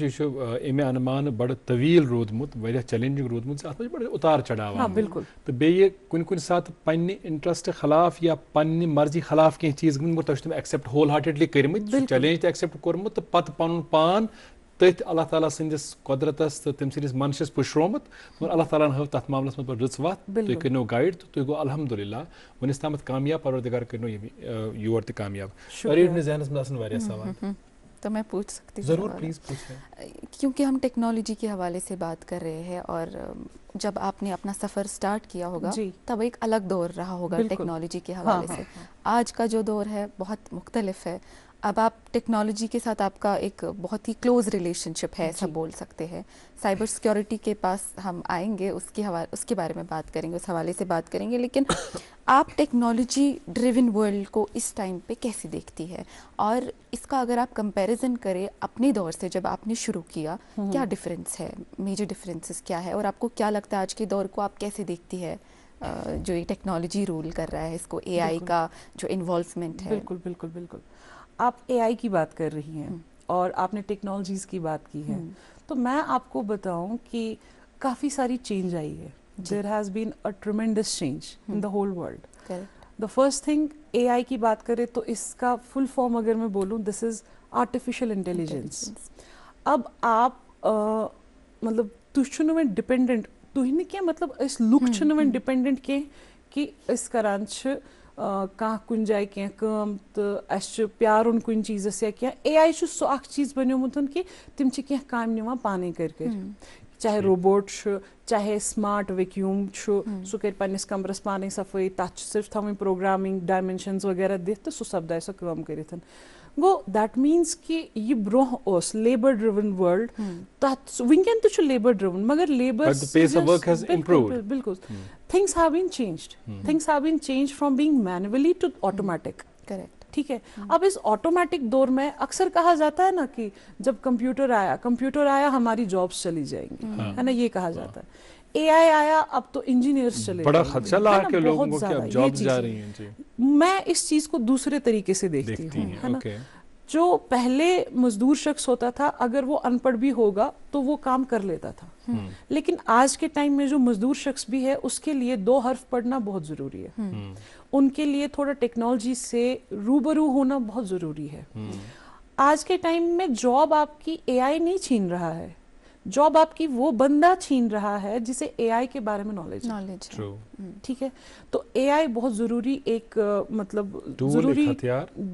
अमे अनुमान बड़ तवील रोदमुत वारिया चैलेंजिंग रोदमुत अत बड़ उतार चढ़ाव। हाँ बिल्कुल। तो बेये कुन साथ पन्ने इंटरेस्ट खिलाफ या पन्ने मर्जी खिलाफ कह चीज गमत तुम एक्सेप्ट होल हार्टेडली कर्मत चैलेंज एक्सेप्ट कोर्मुत तो पत पन पान तथ अल्लाह ताला संदिस कुदरतस तो तम संदिस मनशस पुशरोमुत और अल्लाह ताला हव तथ मामलस मत रच वत तुम करो गाइड तो तुम गो अल्हम्दुलिल्लाह वनिस तामत कामयाब परवरदिगार करो योर ते कामयाब। अरे अपने ज़हनस में आसन वारिया सवाल तो मैं पूछ सकती हूँ? ज़रूर, प्लीज़ पूछें। क्योंकि हम टेक्नोलॉजी के हवाले से बात कर रहे हैं और जब आपने अपना सफ़र स्टार्ट किया होगा तब एक अलग दौर रहा होगा टेक्नोलॉजी के हवाले से। आज का जो दौर है बहुत मुख्तलिफ है। अब आप टेक्नोलॉजी के साथ आपका एक बहुत ही क्लोज रिलेशनशिप है, ऐसा बोल सकते हैं। साइबर सिक्योरिटी के पास हम आएंगे, उसके बारे में बात करेंगे, उस हवाले से बात करेंगे। लेकिन आप टेक्नोलॉजी ड्रिवन वर्ल्ड को इस टाइम पे कैसे देखती है और इसका अगर आप कंपैरिजन करें अपने दौर से जब आपने शुरू किया, क्या डिफरेंस है, मेजर डिफरेंसेस क्या है और आपको क्या लगता है आज के दौर को आप कैसे देखती है जो ये टेक्नोलॉजी रूल कर रहा है इसको, AI का जो इन्वॉल्वमेंट है? बिल्कुल बिल्कुल बिल्कुल। आप AI की बात कर रही हैं और आपने टेक्नोलॉजीज की बात की है, तो मैं आपको बताऊं कि काफ़ी सारी चेंज आई है। There has been a tremendous change in the whole world. The first thing AI की बात करें तो इसका फुल फॉर्म अगर मैं बोलूं, दिस इज़ आर्टिफिशियल इंटेलिजेंस। अब आप मतलब तुम वन डिपेंडेंट तुम क्या मतलब लुक वन डिपेंडेंट कि करान कह कुन जाए क्या कम तो प्यारुन कुन चीज़स या क्या AI सो अख चीज़ बनोमुत कि तिम क्या काम निवान पाने कर चाहे रोबोट चाहे स्मार्ट वैक्यूम सह कर पन्निस कमरस पाने सफाई, तथ सिर्फ थवन प्रोग्रामिंग डायमेंशंस वगैरह दिख तो सह सपदाय सह काम करिथ। गो दैट मीन्स कि यह ब्रोह लेबर ड्रिवन वर्ल्ड तथ वनकन तो लेबर ड्रिवन मगर लेबर बिल्कुल things have been changed. Things have been changed from being manually to automatic. Correct. ठीक है। अब इस ऑटोमेटिक दौर में अक्सर कहा जाता है ना कि जब कंप्यूटर आया हमारी जॉब्स चली जाएंगी, है ना, ये कहा जाता है। AI आया अब तो इंजीनियर्स चले बड़ा खदशा ला के लोगों को क्या जॉब्स जा रही हैं जी। मैं इस चीज को दूसरे तरीके से देखती हूँ, है ना। जो पहले मजदूर शख्स होता था, अगर वो अनपढ़ भी होगा तो वो काम कर लेता था, लेकिन आज के टाइम में जो मजदूर शख्स भी है उसके लिए 2 हर्फ पढ़ना बहुत ज़रूरी है। उनके लिए थोड़ा टेक्नोलॉजी से रूबरू होना बहुत ज़रूरी है। आज के टाइम में जॉब आपकी एआई नहीं छीन रहा है, जॉब आपकी वो बंदा छीन रहा है जिसे एआई के बारे में नॉलेज है। ठीक है, तो एआई बहुत ज़रूरी एक मतलब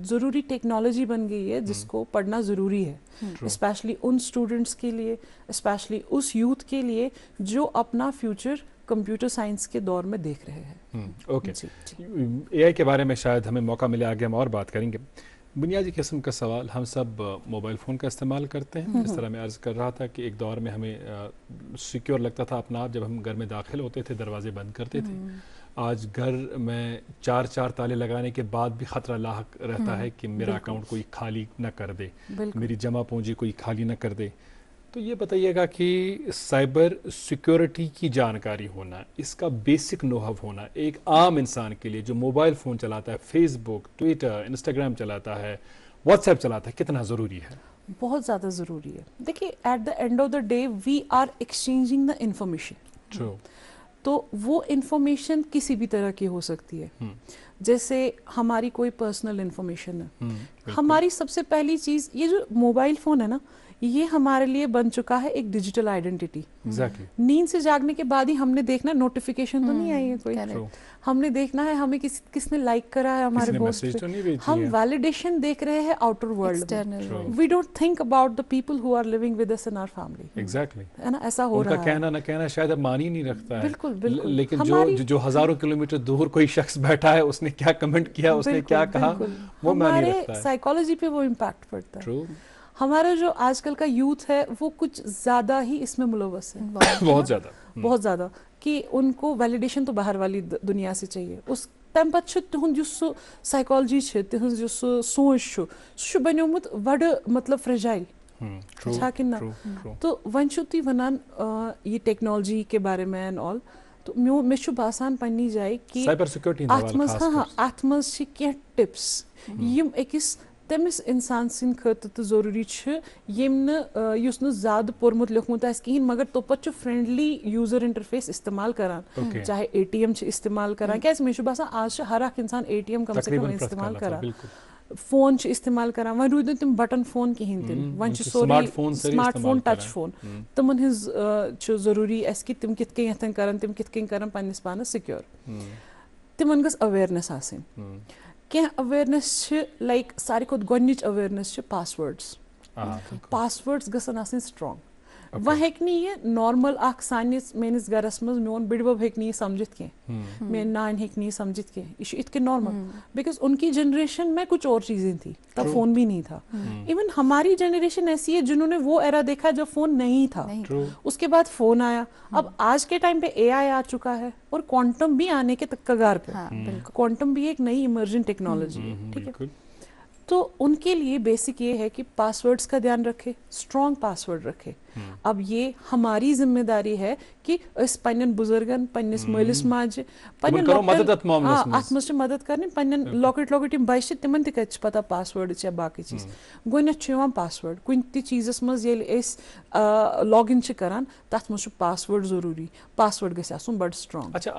ज़रूरी टेक्नोलॉजी बन गई है जिसको पढ़ना ज़रूरी है, स्पेशली उन स्टूडेंट्स के लिए, स्पेशली उस यूथ के लिए जो अपना फ्यूचर कंप्यूटर साइंस के दौर में देख रहे हैं। ओके, एआई के बारे में शायद हमें मौका मिले आगे हम और बात करेंगे। बुनियादी किस्म का सवाल, हम सब मोबाइल फ़ोन का इस्तेमाल करते हैं, जिस तरह मैं अर्ज़ कर रहा था कि एक दौर में हमें सिक्योर लगता था अपना आप जब हम घर में दाखिल होते थे, दरवाजे बंद करते थे। आज घर में 4 ताले लगाने के बाद भी ख़तरा लाहक रहता है कि मेरा अकाउंट कोई खाली न कर दे, मेरी जमा पूंजी कोई खाली न कर दे। तो ये बताइएगा कि साइबर सिक्योरिटी की जानकारी होना, इसका बेसिक नोहाव होना एक आम इंसान के लिए जो मोबाइल फ़ोन चलाता है, फेसबुक, ट्विटर, इंस्टाग्राम चलाता है, व्हाट्सएप चलाता है, कितना ज़रूरी है? बहुत ज़्यादा ज़रूरी है। देखिए, at the end of the day we are exchanging the information. True. तो वो इंफॉर्मेशन किसी भी तरह की हो सकती है। जैसे हमारी कोई पर्सनल इंफॉर्मेशन है, हमारी सबसे पहली चीज़, ये जो मोबाइल फ़ोन है ना, ये हमारे लिए बन चुका है एक डिजिटल आइडेंटिटी। नींद से जागने के बाद ही हमने देखना नोटिफिकेशन तो नहीं आई है कोई, हमने देखना है हमें किसने लाइक करा है हमारे पोस्ट पे, हम वैलिडेशन देख रहे हैं आउटर वर्ल्ड में। We don't think about the people who are living with us in our family. Exactly, है ना, ऐसा हो रहा है। उनका कहना ना कहना शायद अब मान ही नहीं रखता है। बिल्कुल बिल्कुल। लेकिन जो हजारों किलोमीटर दूर कोई शख्स बैठा है, उसने क्या कमेंट किया, उसने क्या कहा, वो मायने रखता है। साइकोलॉजी पे वो इम्पैक्ट पड़ता है। हमारा जो आजकल का यूथ है वो कुछ ज्यादा ही इसमें मुलव्वस है, बहुत ज्यादा, कि उनको वैलिडेशन तो बाहर वाली दुनिया से चाहिए। उस टाइम पे तुहद साइकोलॉजी सोच बनियोमुत बड़ मतलब फ्रेजाइल, अच्छा कि ना। तो वन तुम वनान ये टेक्नोलॉजी के बारे में एंड ऑल, तो मे बासान पन्नी जाए कि अत मज टिप्स यम अकिस तमिस इंसान सिंद खत तो ज़रूरी युस न ज़्यादा पोरमुत लिखमुत आस कहीं, मगर तो पे फ्रेंडली यूजर इंटरफेस इस्तेमाल करान, चाहे ATM इस्तेमाल करान, क्या मे बासान आज हर अख इंसान ATM कम से कम इस्तेमाल करान, फोन इस्तेमाल करान। वन रूद तम बटन फोन कहीं तन, वन स्मार्टफोन टच फोन, तमन हिज ज़रूरी अस कि तम कित कन करान, तम कित कन करान पन्निस पानस सिक्योर, तिमन गस अवेयरनेस आसनी। क्या अवेयरनेस लाइक सारी खुद गोनिच अवेयरनेस पासवर्ड्स गसन आसनी स्ट्रॉन्ग। वह हेक नहीं ये नॉर्मल अख सानिस मेनिस गरस मज मोन बिड़बब हेक नहीं समझित के, मेन नान हेक नहीं समझित के, ये इतके नॉर्मल, बिकॉज उनकी जनरेशन में कुछ और चीजें थी, तब फोन भी नहीं था। इवन हमारी जनरेशन ऐसी है जिन्होंने वो एरा देखा जब फोन नहीं था, उसके बाद फोन आया। अब आज के टाइम पे AI आ चुका है और क्वांटम भी आने के कगार पे। क्वांटम भी एक नई इमर्जिंग टेक्नोलॉजी है, ठीक है। तो उनके लिए बेसिक ये है कि पासवर्ड्स का ध्यान रखे, स्ट्रॉन्ग पासवर्ड रखे। अब ये हमारी जिम्मेदारी है कि अस पन्नन बुजुर्गन, पन्निस मलिस माजे, मदद करनी, पन्नन लॉकेट यम बच्चे तिमन त कत पता पासवर्ड या बाकी चीज। गोन पासवर्ड कुन ति चीजस मज येल लॉग इन करान, तथ मज पासवर्ड जरूरी, पासवर्ड गछ आसुन बड़ स्ट्रॉन्ग। अच्छा,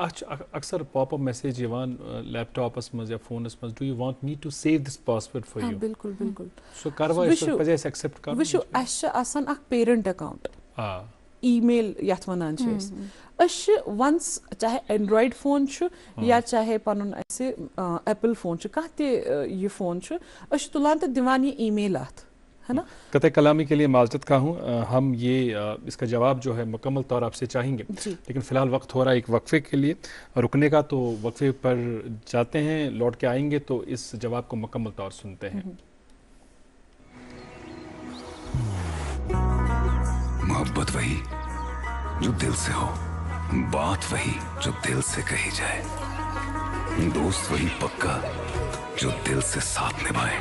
अक्सर पॉपअप मैसेज यवान लैपटॉपस मज या फोनस मज, do you want me to save this password for you? बिल्कुल बिल्कुल। सो करवा इस पजे एक्सेप्ट कर विशु अश आसान अख पेरेंट अकाउंट, ईमेल यथ वनान वंस, चाहे एंड्रॉइड फोन या चाहे पन एप्पल फोन कह ये फोन तुलान तो दिवान ये ईमेल अथ, है ना। कतई कलामी के लिए माजरत का हूँ, हम ये इसका जवाब जो है मुकम्मल तौर आपसे चाहेंगे, लेकिन फ़िलहाल वक्त हो रहा है एक वक्फे के लिए रुकने का, तो वक्फे पर जाते हैं, लौट के आएंगे तो इस जवाब को मुकम्मल तौर सुनते हैं। मोहब्बत वही जो दिल से हो, बात वही जो दिल से कही जाए, दोस्त वही पक्का जो दिल से साथ निभाए,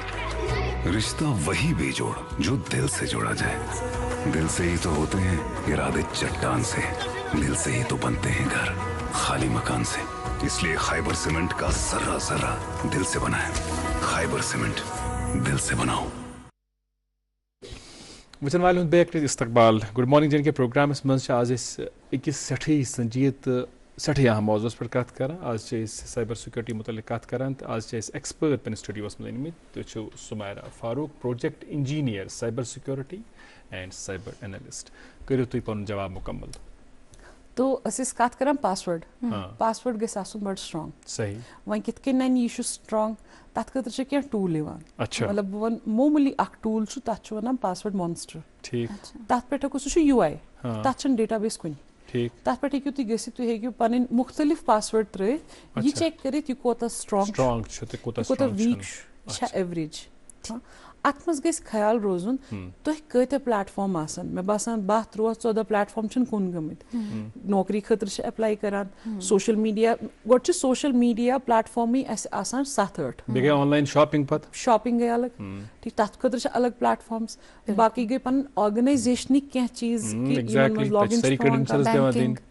रिश्ता वही बेजोड़ जो दिल से जोड़ा जाए। दिल से ही तो होते हैं इरादे चट्टान से, दिल से ही तो बनते हैं घर खाली मकान से। इसलिए खैबर सीमेंट का जर्रा जर्रा दिल से बना है। खैबर सीमेंट, दिल से बनाओ। वचन वाले हूँ बेक इस्तकबाल गुड मॉर्निंग जिनके प्रोग्राम मज आज अकिस सठी संजीद तो सठी अहम मौजूस पर कत कर आज साइबर सिक्योरिटी मुतलिक कत कर आज एक्सपर्ट पे स्टूडियोस में अनमित तो Sumaira Farooq project engineer cyber security and cyber analyst करो तुम पन जवाब मुकम्मल तो अस कत कर पासवर्ड गस आसुन बड़ स्ट्रांग सही वह कित कन यह स्ट्रांग तथ खतर क्या टूल अच्छा मतलब बह वन मोमूली अख टूल तथ वन पासवर्ड मॉन्स्टर ठीक तथ पे सह UI तथ डेटाबेस कुन ठीक तथ पे हेकू तुम गसित तुम हेकू पन मुख्तलिफ पासवर्ड त्रित यह चेक करित यह कोता स्ट्रांग कोता वीक एवरेज अत मज गस ख्याल रोजुन तुह कत प्लेटफॉर्म आसन मे बासान 12-13-14 प्लेटफॉर्म कुन गमित नौकरी खतर अप्लाई करान सोशल मीडिया गोट सोशल मीडिया प्लेटफॉर्म आसान 7-8 ऑनलाइन शॉपिंग गई अलग ठीक तथ खतर अलग प्लेटफॉर्म्स बाकी गई पन ऑर्गेनाइजेशन क्या चीज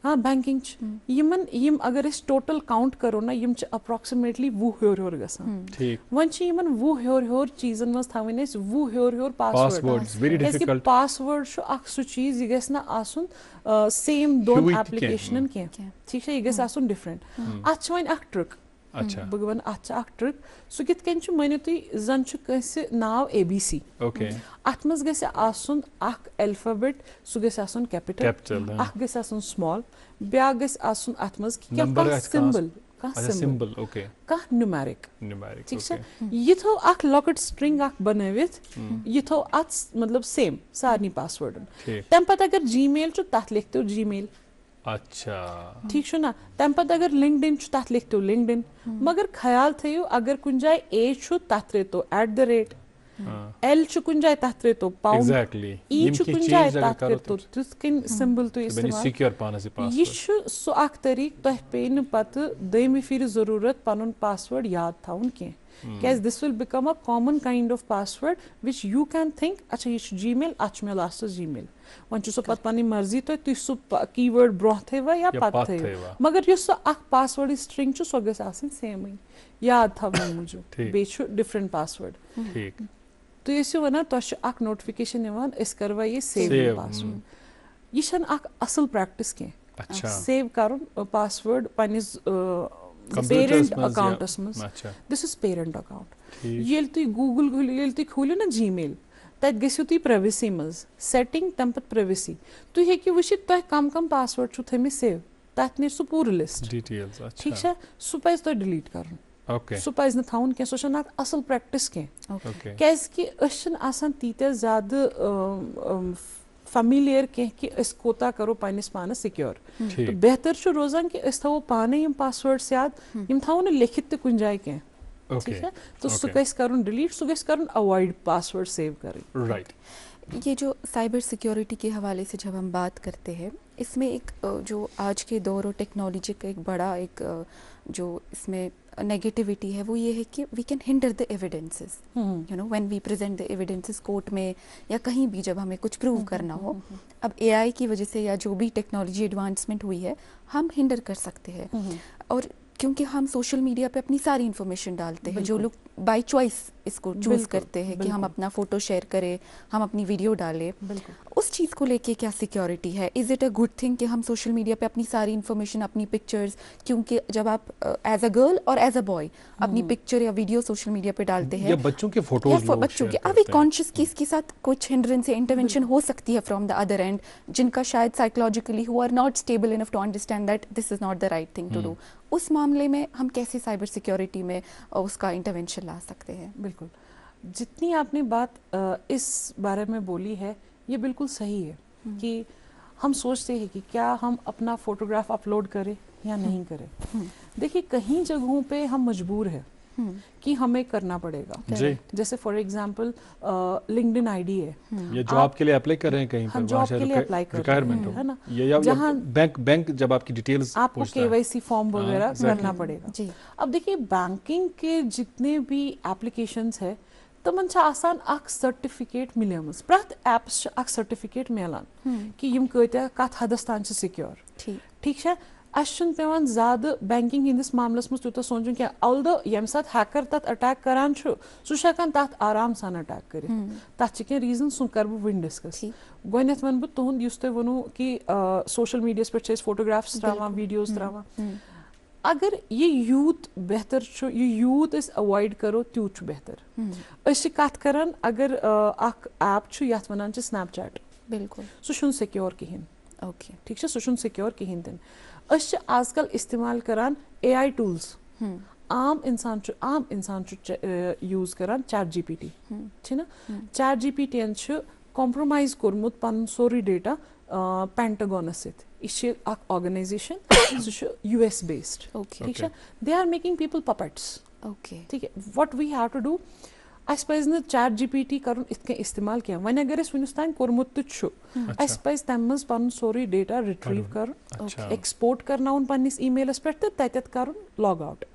हाँ बैंकिंग यम अगर टोटल काउंट करो ना यम अप्रोक्सीमेटली 20 हयोर गसान वन 20 हयोर चीजन मज थवन वो हयोर पासवर्ड पासवर्ड सह चीज यह गस ना आसुन सेम दोन एप्लिकेशन क्या ठीक है यह गस आसुन डिफरेंट अत वन ट्रिक बह वन अत ट्रिक सह कित कन मानो तुम जन कंसे नाव ABC अत मज गस आसुन अल्फाबेट सह गस आसुन कैपिटल अख गस आसुन स्मॉल ब्या गस आसुन अत मज सिंबल सिंबल कह न्यूमेरिक ठीक है यह थो अख लॉकेट स्ट्रिंग अख बनवित यह थो अत मतलब सेम सारनी पासवर्डन तम पत अगर जीमेल तथ लिखतो जीमेल अच्छा ठीक ना तम पत अगर लिंक्डइन तथ लिखतो लिंक्डइन मगर ख्याल थो अगर कुन जाय ए तथ रेतो @, L कुन जाय तथ रेतो पाउंड E कुन जाय तथ रेतो तिथ कन सिंबल तो इस्तेमाल यह सो अख तरीक तह पे न पत दयमी फिर जरूरत पनुन पासवर्ड याद थाउन के क्या this will become a common kind of password which you can think अच्छा यह जीमेल अच मे लास्ट जीमेल वन सो पत पनी मर्जी तो तुम सह कीवर्ड ब्रोह थवा या पत थवा मगर यह अख पासवर्ड स्ट्रिंग सो गस आसन सेम याद थवन मूजूब बे डिफरेंट पासवर्ड तुम वन तुम नोटिफिकेशन करवा ये सेव पासवर्ड यह अख असल प्रैक्टिस क्या सेव कर पासवर्ड पन्निस पेरेंट अकाउंटस मज दिस इज पेरेंट अकाउंट ये तुम गूगल खोलो ना जीमेल तत गो तुम प्राइवेसी मज सेटिंग तम पत प्राइवेसी तुम हेकू वुचित तुह कम कम पासवर्ड थमित सेव तथ नीर सह पूरा लिस्ट ठीक है सह पज तुह डिलीट कर सह पज नुन क्या सह असल प्रैक्टिस क्या तीत ज्यादा फैमिलियर कि कोता करो पन्निस पानस सिक्योर तो बेहतर रोजान कि थो पाने यम पासवर्ड्स याद यम थो न लिखित तो कुन जाए क्या ठीक है तो सह गस कर डिलीट सह गस कर अवॉइड पासवर्ड सेव करें राइट ये जो साइबर सिक्योरिटी के हवाले से जब हम बात करते हैं इसमें एक जो आज के दौर और टेक्नोलॉजी का एक बड़ा एक जो इसमें नेगेटिविटी है वो ये है कि we can hinder the evidences you know when we present the evidences court में या कहीं भी जब हमें कुछ प्रूव करना हो अब AI की वजह से या जो भी टेक्नोलॉजी एडवांसमेंट हुई है हम हिंडर कर सकते हैं और क्योंकि हम सोशल मीडिया पे अपनी सारी इन्फॉर्मेशन डालते हैं जो लोग बाय चॉइस इसको चूज करते हैं कि हम अपना फोटो शेयर करें हम अपनी वीडियो डालें उस चीज़ को लेके क्या सिक्योरिटी है is it a good thing कि हम सोशल मीडिया पे अपनी सारी इन्फॉर्मेशन अपनी पिक्चर्स क्योंकि जब आप एज अ गर्ल और एज अ बॉय अपनी पिक्चर या वीडियो सोशल मीडिया पे डालते हैं या बच्चों के फोटोज बच्चों के अभी कॉन्शियस कि इसके साथ कुछ हिंड्रेंस या इंटरवेंशन हो सकती है फ्रॉम द अदर एंड जिनका शायद psychologically who are not stable enough to understand that this is not the right thing to do उस मामले में हम कैसे साइबर सिक्योरिटी में उसका इंटरवेंशन ला सकते हैं बिल्कुल जितनी आपने बात इस बारे में बोली है ये बिल्कुल सही है कि हम सोचते हैं कि क्या हम अपना फोटोग्राफ अपलोड करें या नहीं करें देखिए कहीं जगहों पे हम मजबूर हैं कि हमें करना पड़ेगा जैसे फॉर एग्जांपल लिंक्डइन आईडी है ये जॉब के लिए अप्लाई कर रहे हैं कहीं पर जॉब के लिए अप्लाई कर रहे हैं है ना जहाँ बैंक जब आपकी डिटेल्स आपको KYC फॉर्म वगैरह करना पड़ेगा अब देखिए बैंकिंग के जितने भी एप्लीकेशंस है तमन आसान अख सर्टिफिकेट मिलेमस प्रत एप्स अख सर्टिफिकेट मिलान कि यम कत्या कत हदस तान सिक्योर ठीक है अशुन पेवान ज़्यादा बैंकिंग हिंदिस मामलस में तूता सोचुन क्या although यम साथ हैकर तत अटैक करान छु सुशाकन तत आराम सान अटैक करे तत चिके रीजन सुन कर बु विन डिस्कस गोनेथ वन बु तुहन युस ते वनु कि सोशल मीडिया पे छे फोटोग्राफ्स त्रावा वीडियोस त्रावा अगर ये यूथ बेहतर छु ये यूथ इस अवॉइड करो त्यूत छु बेहतर अस कत करन अगर अख ऐप छु यत वनान छ स्नैपचैट बिल्कुल सु छुन सिक्योर किहिन ओके ठीक छ सु छुन सिक्योर किहिन दिन अस छ आजकल इस्तेमाल करान एआई टूल्स आम इंसान छु यूज करान चैट जीपीटी छ ना चैट जीपीटी एन छ कॉम्प्रोमाइज कोरमुत पन सोरी डेटा पेंटागोनस सित इस ऑर्गेनाइजेशन सु यूएस बेस्ड ठीक है they are making people puppets okay ठीक है what we have to do अस पज न चैट जीपीटी करन इतके इस्तेमाल किया वन अगर अस वुनस्तान कोरमुत छु अस पज तम मज पन सोरी डेटा रिट्रीव कर एक्सपोर्ट करनाउन पन्निस ईमेलस पेट तत करन लॉग आउट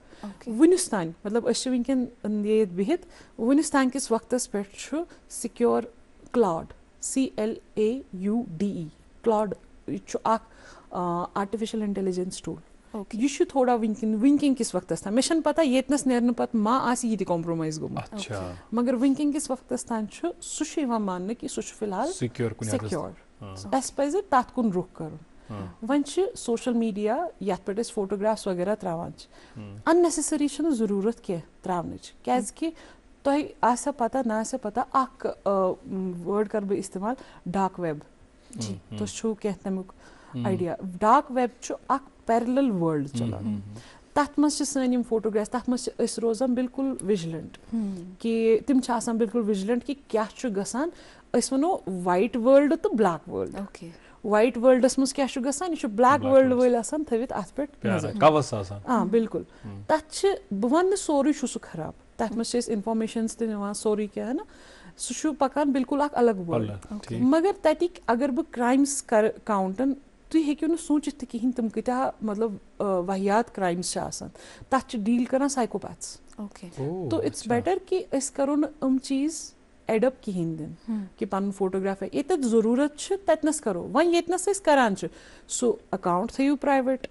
वुनस्तान मतलब अस विंकन ये बिहित वुनस्तान किस वक्तस पेट छु secure cloud CLAUDE cloud artificial intelligence tool यह थोड़ा विंकिंग किस वक्त था मे पता येतनस नेरन पत मा आसी ये कॉम्प्रोमाइज गोमुत मगर विंकिंग किस वक्त तान सह मान कि सह फिलहाल सिक्योर अस पज तथ कुन रुख कर वन सोशल मीडिया यथ पे फोटोग्राफ्स वगैरह त्रावान अननेसेसरी जरूरत कह त्रावन क्या तुह आसा पता ना आसा पता अख वर्ड कर बह इस्तेमाल डार्क वेब तुम छो कह तमुक आइडिया डार्क वेब अख पैरेलल वर्ल्ड चलान तथ मज सन फोटोग्राफ्स तथ मज रोजान बिल्कुल विजिलेंट कि तिम बिल्कुल विजिलेंट कि क्या गसान वनो वाइट वर्ल्ड तो ब्लैक वर्ल्ड वाइट वर्ल्डस मज क्या गसान यह ब्लैक वर्ल्ड वल आसान थवित अथ पे नजर बिल्कुल तथ बह वन सोरे सह खराब तथ मज इन्फॉर्मेशन दिवान सोरे क्या है ना सह पकान बिल्कुल अलग वर्ल्ड मगर ततिक अगर बह क्राइम्स कर काउंटन तुम हेक्यो न सोचित कहीं तम कत्या मतलब वाहियात क्राइम्स तथ डील करान साइकोपैथ्स तो इट्स बेटर कि अस करो न चीज एडअप कहीं दिन कि पन फोटोग्राफ ये जरूरत ततनस करो वन येतनस करान सो अकाउंट थयु प्राइवेट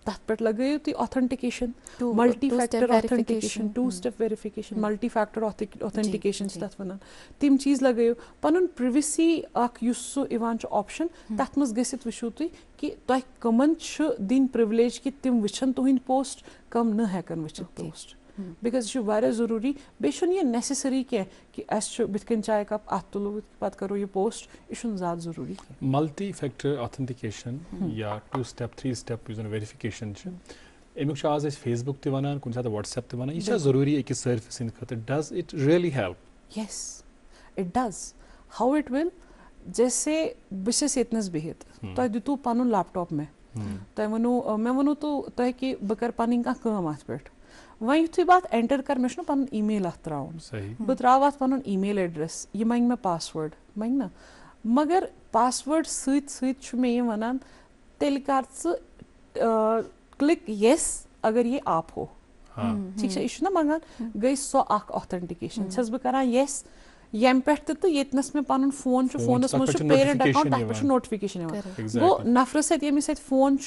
तथ पे लगो तुम authentication multi factor authentication two step verification multi factor authentication तथ वन तिम चीज लगो पन प्रिवेसी ऑप्शन तथ मज गसित वुचो तुम कि तुम कमन दिन प्रिविलेज कि तिम वुचन तुहद पोस्ट कम न हेकन वुचित पोस्ट बिकॉज यह वारिया जरूरी बेन यह नेसेसरी कह कि अस बिथकन चाय कप अत तुलो पत करो ये पोस्ट यह ज़्यादा जरूरी मल्टी फैक्टर ऑथेंटिकेशन या 2 स्टेप 3 स्टेप वेरिफिकेशन अमुक आज फेसबुक ते वनान कुछ साथ व्हाट्सएप ते वनान यह जरूरी अकिस सर्विस हिंद खतर does it really help yes it does how it will जैसे बस येतनस बिहित तुह दितु पन लैपटॉप में तुह वनो मे वनो तो तुह कि बह कर पन कम अत पे वन यु बात एंटर कर मे पन ईमेल अत त्रावन बह त्राव अत पन ईमेल एड्रेस यह मंग मे पासवर्ड मंग ना मगर पासवर्ड सत मे वनान तेल कर क्लिक यस अगर ये आप हो ठीक है यह मंगान गई सो ऑथेंटिकेशन छस बह करान यस यम पे तो येतनस में पन फोन फोनस मज पेरेंट अकाउंट तथ पे नोटिफिकेशन गो नफरस यमिस फोन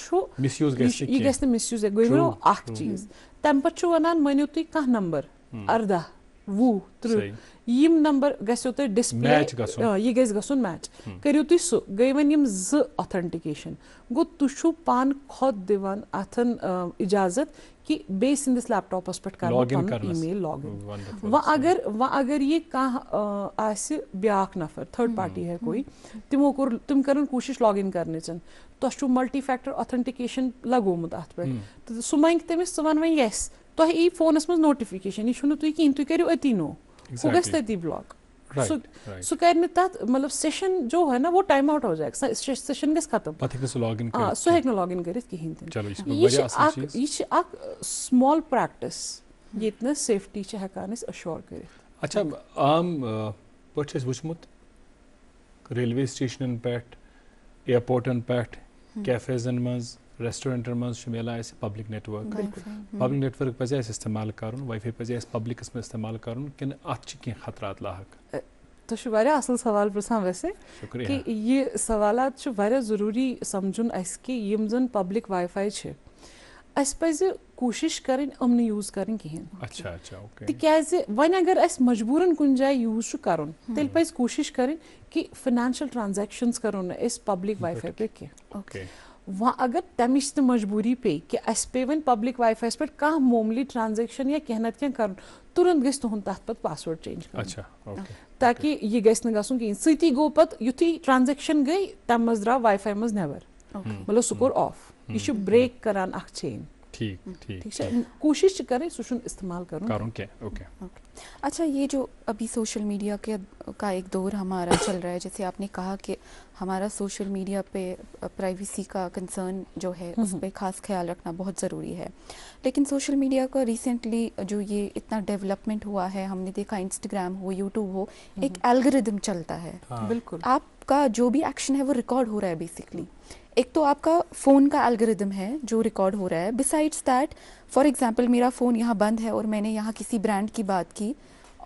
यह गस मिसयूज गो अख चीज तम पे वनान मनो तुम कह नंबर 18 20 30 यम नंबर गो तुम डिस्प्ले यह गसन मैच करो तुम सह गई वन ज ऑथेंटिकेशन गो तुम पान खुद दिवान अथन इजाजत कि बे सिंदिस लैपटॉपस पे कर ईमेल लॉग इन व अगर ये कह ब्याक नफर थर्ड पार्टी है कोई तिम कर कोशिश लॉग इन करने तुम मल्टी फैक्टर ऑथेंटिकेशन लगोमुत अत पे सह मंग तमिस वन वन यस तुह यी फोनस मज नोटिफिकेशन यह तुम कहीं तुम करो अति नो वो गस तती ब्लॉक सह कर मतलब सेशन जो है ना वो टाइम आउट हो जाएगा सेशन गस खत्म सह हेक लॉग इन कर यह स्मॉल प्रैक्टिस ये सेफ्टी हेकान अश्योर कर अच्छा आम पे वुचमुत रेलवे स्टेशन पे एयरपोर्टन पे कैफेजन मज रेस्टोरेंटन मज मिलान पब्लिक नेटवर्क पे इस्तेमाल कर वाईफाई पे पब्लिकस में इस्तेमाल कर कि अत खतरात लाक तो वारिया असल सवाल प्रसान वैसे कि ये सवालात छु वारिया ज़रूरी समझुन अस कि यम जन पब्लिक वाईफाई छे अस पज़ कोशिश करें अमन यूज़ करें कहें। अच्छा अच्छा ओके। तिकाज वन अगर अस मजबूरन कुन जाय यूज़ छु करन तेल पज़ कोशिश करें कि फाइनेंशियल ट्रांजैक्शंस करो न इस पब्लिक वाईफाई पे के ओके। वहाँ अगर तमिश तो मजबूरी पे कि अस पे वन पब्लिक वाईफाई पे कह मामूली ट्रांजैक्शन या कह नत कर तुरंत गस तुहन तथ पत पासवर्ड चेंज कर। अच्छा ओके। ताकि ये गस न गसुन कहीं सती गो पत युथी ट्रांजैक्शन गई तम मज द्राव वाईफाई मज नेवर मतलब सु कोर ऑफ यह ब्रेक करान अख चेन। ठीक ठीक ठीक कोशिश करें सुन इस्तेमाल करूँ क्या ओके। अच्छा ये जो अभी सोशल मीडिया के का एक दौर हमारा चल रहा है, जैसे आपने कहा कि हमारा सोशल मीडिया पे प्राइवेसी का कंसर्न जो है उस पर ख़ास ख्याल रखना बहुत ज़रूरी है, लेकिन सोशल मीडिया का रिसेंटली जो ये इतना डेवलपमेंट हुआ है, हमने देखा इंस्टाग्राम हो यूट्यूब हो एक एल्गोरिदम चलता है। बिल्कुल आपका जो भी एक्शन है वो रिकॉर्ड हो रहा है बेसिकली। एक तो आपका फ़ोन का एल्गोरिदम है जो रिकॉर्ड हो रहा है, बिसाइड्स दैट फॉर एग्जांपल मेरा फ़ोन यहाँ बंद है और मैंने यहाँ किसी ब्रांड की बात की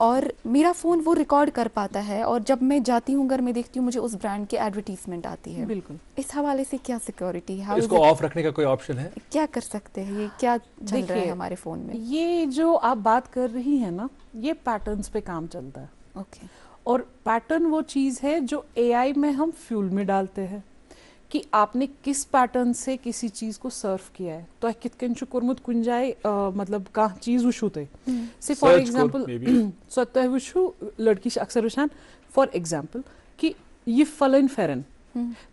और मेरा फ़ोन वो रिकॉर्ड कर पाता है और जब मैं जाती हूँ घर में देखती हूँ मुझे उस ब्रांड की एडवर्टीजमेंट आती है। बिल्कुल इस हवाले से क्या सिक्योरिटी है, इसको ऑफ रखने का कोई ऑप्शन है? क्या कर सकते हैं, ये क्या चल रहा है हमारे फ़ोन में? ये जो आप बात कर रही है ना, ये पैटर्न्स पे काम चलता है। ओके। और पैटर्न वो चीज़ है जो एआई में हम फ्यूल में डालते हैं कि आपने किस पैटर्न से किसी चीज़ को सर्व किया है। तो कित कन कोर्मुत कुन जाए मतलब कह चीज़ वुशु ते से फॉर एग्जांपल सो तो वुशु लड़की अक्सर वुशान फॉर एग्जांपल कि ये फलन फेरन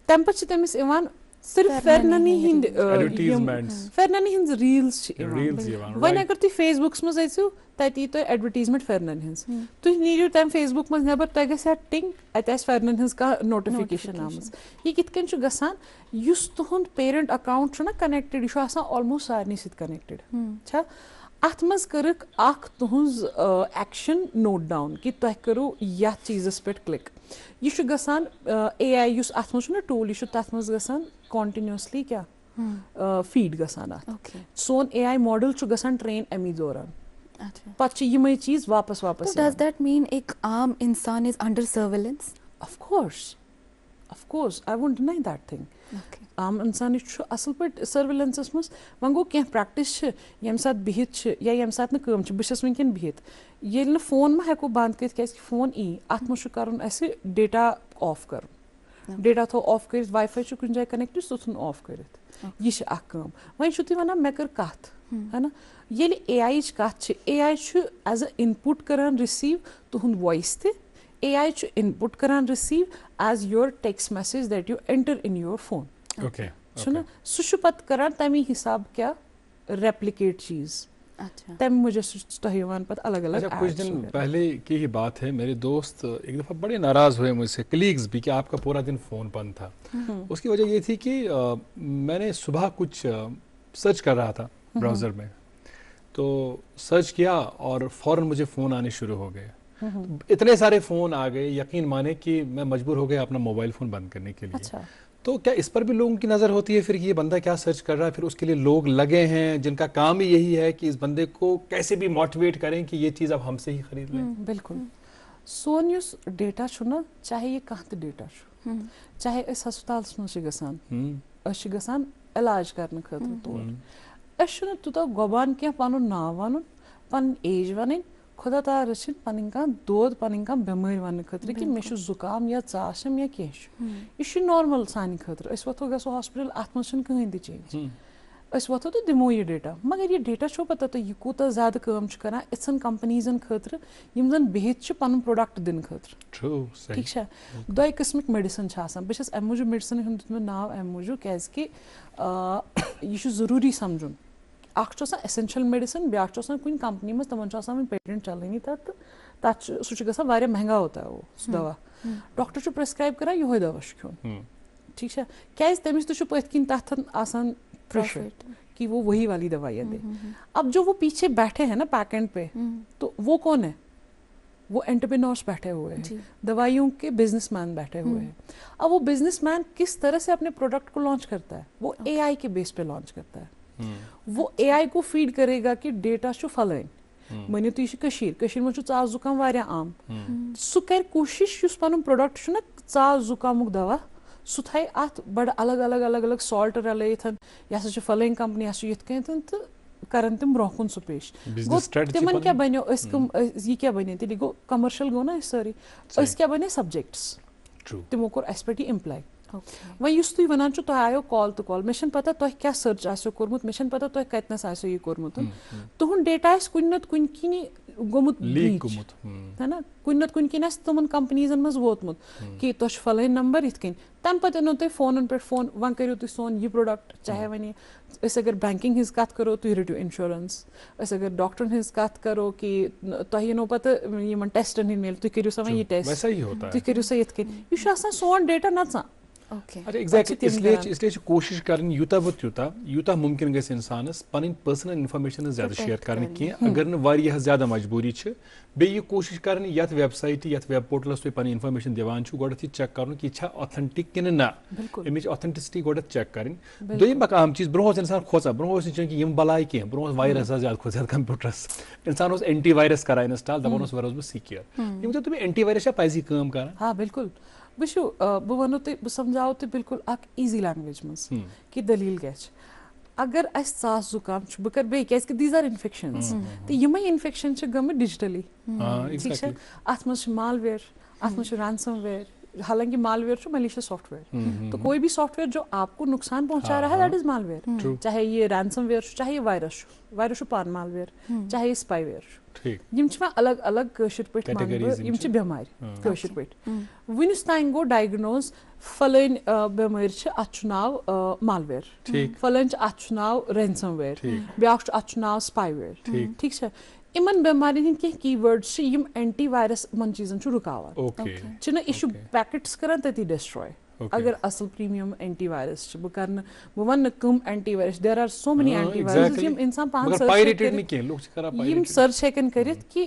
तम पछ तमिस इवान सिर्फ फेरननी हिंद फेरननी हिंद रील्स वन अगर तुम फेसबुक्स मज आइसु तत तो एडवर्टीजमेंट फेरनन हिंस तुम नीरियो तम फेसबुक मज नेबर तह गस टिंग अत फेरनन हिंस का नोटिफिकेशन आमज। ये कित कन छु गसान युस तुहुंद पेरेंट अकाउंट छु ना कनेक्टेड यह आसान ऑलमोस्ट सारनी सित कनेक्टेड छा अत मज करक अख तुहुंज एक्शन नोट डाउन कि तह करो या चीज़स पे क्लिक। यह गसान एआई युस अत मज ना टूल यह तथ मज गसान कॉन्टिन्यूसली क्या फीड गसान अत सोन एआई मॉडल छु गसान ट्रेन अमी दौरान पच यमय चीज वापस वापस। डज दैट मीन एक आम इंसान is under surveillance? Of course I won't deny that thing. आम इंसान असल पे सर्वेलेंस मज वन गो क्या प्रैक्टिस यम साथ बिहित या यम साथ न काम बस वनकन बिहित ये न फोन मा हेको बंद कर क्या फोन ई अत मज करन ऐसे डेटा ऑफ कर डेटा थो ऑफ कर वाईफाई कुछ जाए कनेक्ट सो ऑफ कर यह काम वन तुम वन मे कर कत है ना ये एआई कत एआई एज अ इनपुट करान रिसीव तुहद वॉइस ते एआई इनपुट करान receive as your text message that you enter in your phone ना सह पत करान तमी हिसाब क्या रेप्लिकेट चीज तम मुझे पत अलग अलग। कुछ दिन पहले की ही बात है, मेरे दोस्त एक दफ़ा बड़े नाराज़ हुए मुझसे, कलीग्स भी, कि आपका पूरा दिन फ़ोन बंद था। उसकी वजह ये थी कि मैंने सुबह कुछ सर्च कर रहा था ब्राउज़र में, तो सर्च किया और फ़ौरन मुझे फ़ोन आने शुरू हो गए। तो इतने सारे फ़ोन आ गए, यकीन माने कि मैं मजबूर हो गया अपना मोबाइल फ़ोन बंद करने के लिए। अच्छा। तो क्या इस पर भी लोगों की नज़र होती है फिर कि ये बंदा क्या सर्च कर रहा है? फिर उसके लिए लोग लगे हैं जिनका काम ही यही है कि इस बंदे को कैसे भी मोटिवेट करें कि ये चीज़ अब हमसे ही खरीद लें। बिल्कुल। सोन युस डेटा छु ना, चाहे ये कह डेटा छु, चाहे इस हस्पताल मज गसान इलाज करने खतर तौर तूत गोबान क्या पन नाव वन पन एज वन खुदा तार रचिन पन कह दौद पन कह बेमारी वन खतर कि मे जुकाम या चाशम या कह यह नॉर्मल सान खतर वो गो हॉस्पिटल अत मज कहीं तक चेंज वो तो दिमो यह डेटा, मगर यह डेटा छो पता तो यह कूता ज्यादा काम कर इथन कंपनीजन खतर यम जन बिहित पन प्रोडक्ट दिन खतर। ठीक है, दो किस्मिक मेडिसिन बस अम मूजूब मेडिसिन हूँ दुत नाव अम मूजूब क्या यह जरूरी समझुन एसेंशियल मेडिसिन ब्या कुछ कंपनी में तमन पेटेंट चलानी तथ सह महंगा होता है वो दवा डॉक्टर प्रिस्क्राइब कर यो दवा खुन। ठीक है, क्या तमिस पथ किन तथन आसान प्रेशर कि वो वही वाली दवाइयाँ दे। अब जो वो पीछे बैठे हैं ना पैकेंट पे, तो वो कौन है? वो एंटरप्रेन्योर्स बैठे हुए हैं, दवाइयों के बिजनेसमैन बैठे हुए हैं। अब वो बिजनेसमैन किस तरह से अपने प्रोडक्ट को लॉन्च करता है? वो एआई के बेस पे लॉन्च करता है। वो एआई को फीड करेगा कि डेटा शो फलन मानियो तुम कशीर में ास जुकाम वारिया आम सह कर कोशिश युस पनुन प्रोडक्ट ना ास जुकामुक दवा सह थाई अत बड़ अलग अलग अलग अलग सॉल्ट रलयित यह फलाइन कंपनी यह यथ कन तो करन तिम ब्रोह कुन सह पेश गो तिमन क्या बनो यह क्या बने तेल गो कमर्शियल गो ना सारी क्या बने सब्जेक्ट्स तिमो कोर अस पे इम्प्लाई वह तुम वन तुम आयो कॉल तो कॉल मे पता तुम क्या सर्च आसो कोर्मुत मे पता तुम कतनस आसो यह कोर्मुत तुहद डेटा आस कुन नत कुन किनी गोमुत है ना कुन नत कुन किन तुम कंपनीजन मज वोतमुत कि तुम फलाइन नंबर इत कन तम पे नो तुम फोन पे फोन वन करो तुम सोन यह प्रोडक्ट चाहे वन अगर बैंकिंग हज कत करो तुम रटो इंश्योरेंस अगर डॉक्टरन हज कत करो कि तुम नो पता इन टेस्टन हंद मेल तुम करो सा वह टेस्ट तुम करो सा इत कन यह सोन डेटा नचा अरे एग्जैक्टली इसलिए कोशिश करनी यूता वो यूता मुमकिन गस इंसानस पन पर्सनल इन्फॉर्मेशन ज्यादा शेयर करनी की अगर न ज्यादा मजबूरी बे कोशिश करनी यथ वेबसाइट यथ वेब पोर्टलस तुम पन इन्फॉर्मेशन दिवान गोड चेक कर कि ऑथेंटिक कि ना अमिच ऑथेंटिसिटी गोड चेक कर दोम अहम चीज ब्रोह इंसान खोचा ब्रोह कि बलाय कह ब्रोह वायरस ज्यादा खो ज्यादा कंप्यूटरस इंसान एंटी वायरस कर इंस्टॉल दपान वर बह सिक्योर तुम एंटी वायरस पजी काम कर हाँ बिल्कुल वुचो बह वनो बह समझाओ तुम बिल्कुल ईजी लैंग्वेज मज कि दलील क्या अगर अस ास जुकाम बह कर बे क्या दीज आर इन्फेक्शंस तो यम इन्फेक्शन गम डिजिटली ठीक अत मज मालवेयर अत मज रैंसमवेयर हालांकि मालवेयर मलिशियस सॉफ्टवेयर तो कोई भी सॉफ्टवेयर जो आपको नुकसान पहुंचा रहा है दैट इज मालवेयर चाहे ये रैंसमवेयर चाहे ये वायरस पान मालवेयर चाहे ये स्पाईवेयर अलग अलग कशर पे बेमार कशर पे वनिस तान गो डायग्नोज फलाइन बेमार अत नाव मालवेयर फलाइन अत नाव रैंसमवेयर ब्या अत नाव स्पाईवेयर ठीक है इमन बेमारी हंद कह कीवर्ड्स एंटी वायरस मन चीजन रुकावान यह पैकेट्स करान तती डिस्ट्रॉय अगर असल प्रीमियम एंटी वायरस बह वन कम antivirus there are so many antivirus इंसान पान सर्च हेकन कर कि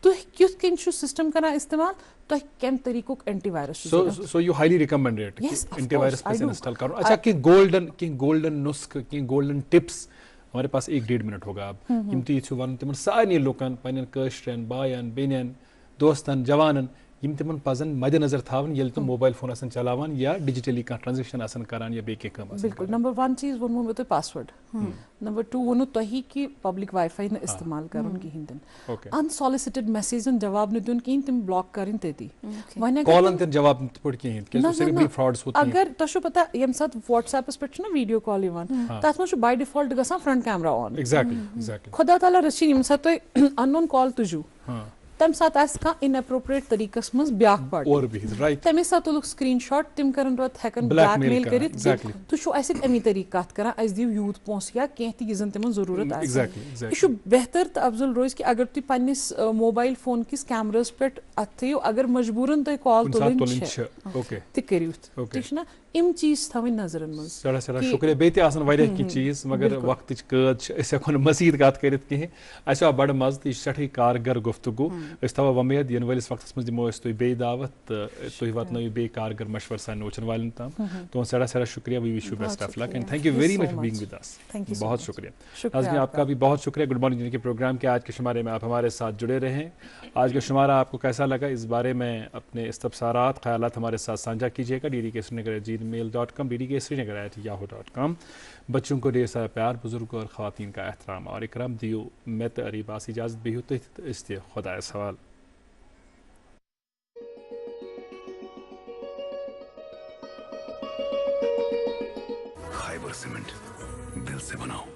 तुह कित कन सिस्टम कर इस्तेमाल तुह कम तरीक anti virus so you highly recommended anti virus install कर अच्छा कि गोल्डन नुस्ख कि गोल्डन टिप्स हमारे पास 1-1.5 मिनट होगा अब यम तुम वन तिम सारे लुकन पन कशरन बायन बेन दोस्तन जवानन यम तिमन पजन मद्देनजर थावन ये तुम मोबाइल फोन आसन चलावान या डिजिटली कह ट्रांजेक्शन आसन करान या बे कम बिल्कुल नंबर 1 चीज वोन मे तुम पासवर्ड नंबर 2 वोनो तुही कि पब्लिक वाईफाई न इस्तेमाल करन कहिंदन अनसॉलिसिटेड मैसेजन जवाब न दिन कहिं तिम ब्लॉक करिन तेती वन कॉलन तिन जवाब पड़ कहिं के से भी फ्रॉड्स होती अगर तशो पता यम साथ व्हाट्सएप पे ना वीडियो कॉल इवन तत म बाय डिफॉल्ट गसा फ्रंट कैमरा ऑन एग्जैक्टली खुदा ताला रची यम साथ अननोन कॉल तुजु तम साथ इनअप्रोप्रिएट तरीकस मज ब्याक पार्टी तमे साथ तुलुक स्क्रीनशॉट तिम करन रोत हेकन ब्लैकमेल करित तु छु ऐसे अमी तरीक कत करा अस दिव यूथ पोंस या केह ति यजन तिमन जरूरत आसे यह बेहतर तो अफजल रोज कि अगर तु पन्निस मोबाइल फोन किस कैमरास पेट अथयो अगर मजबूरन तो कॉल तुलिन छ ओके ति करियो ठीक ना इम चीज थवन नजरन मज सड़ा शुक्रिया बेते आसन वारिया की चीज मगर वक्त कद अस मजीद कत करित कहीं अस बड़ मज तो सठी कारगर गुफ्तगू थो वमेद इन वलिस वक्त मज दिमो तुम बे दावत तुम वतन बे कारगर मशवर सान वचन वालन तम तुम सड़ा शुक्रिया we wish you best of luck and thank you very much for being with us बहुत शुक्रिया नाज़रीन आपका भी बहुत शुक्रिया गुड मॉर्निंग के प्रोग्राम के आज के शुमारे में आप हमारे साथ जुड़े रहें आज का शुमारा आपको कैसा लगा इस बारे में अपने इस्तफसारात ख्यालात हमारे साथ साझा कीजिएगा ddk.gmail.com ddk.srinagar@yahoo.com बच्चों को ढेर सारा प्यार बुजुर्गों और ख़वातीन का एहतराम और इकराम दियो मैं तो अरीबास इजाज़त भी होते इसलिए खुदा सवाल खाइबर सीमेंट दिल से बनाओ।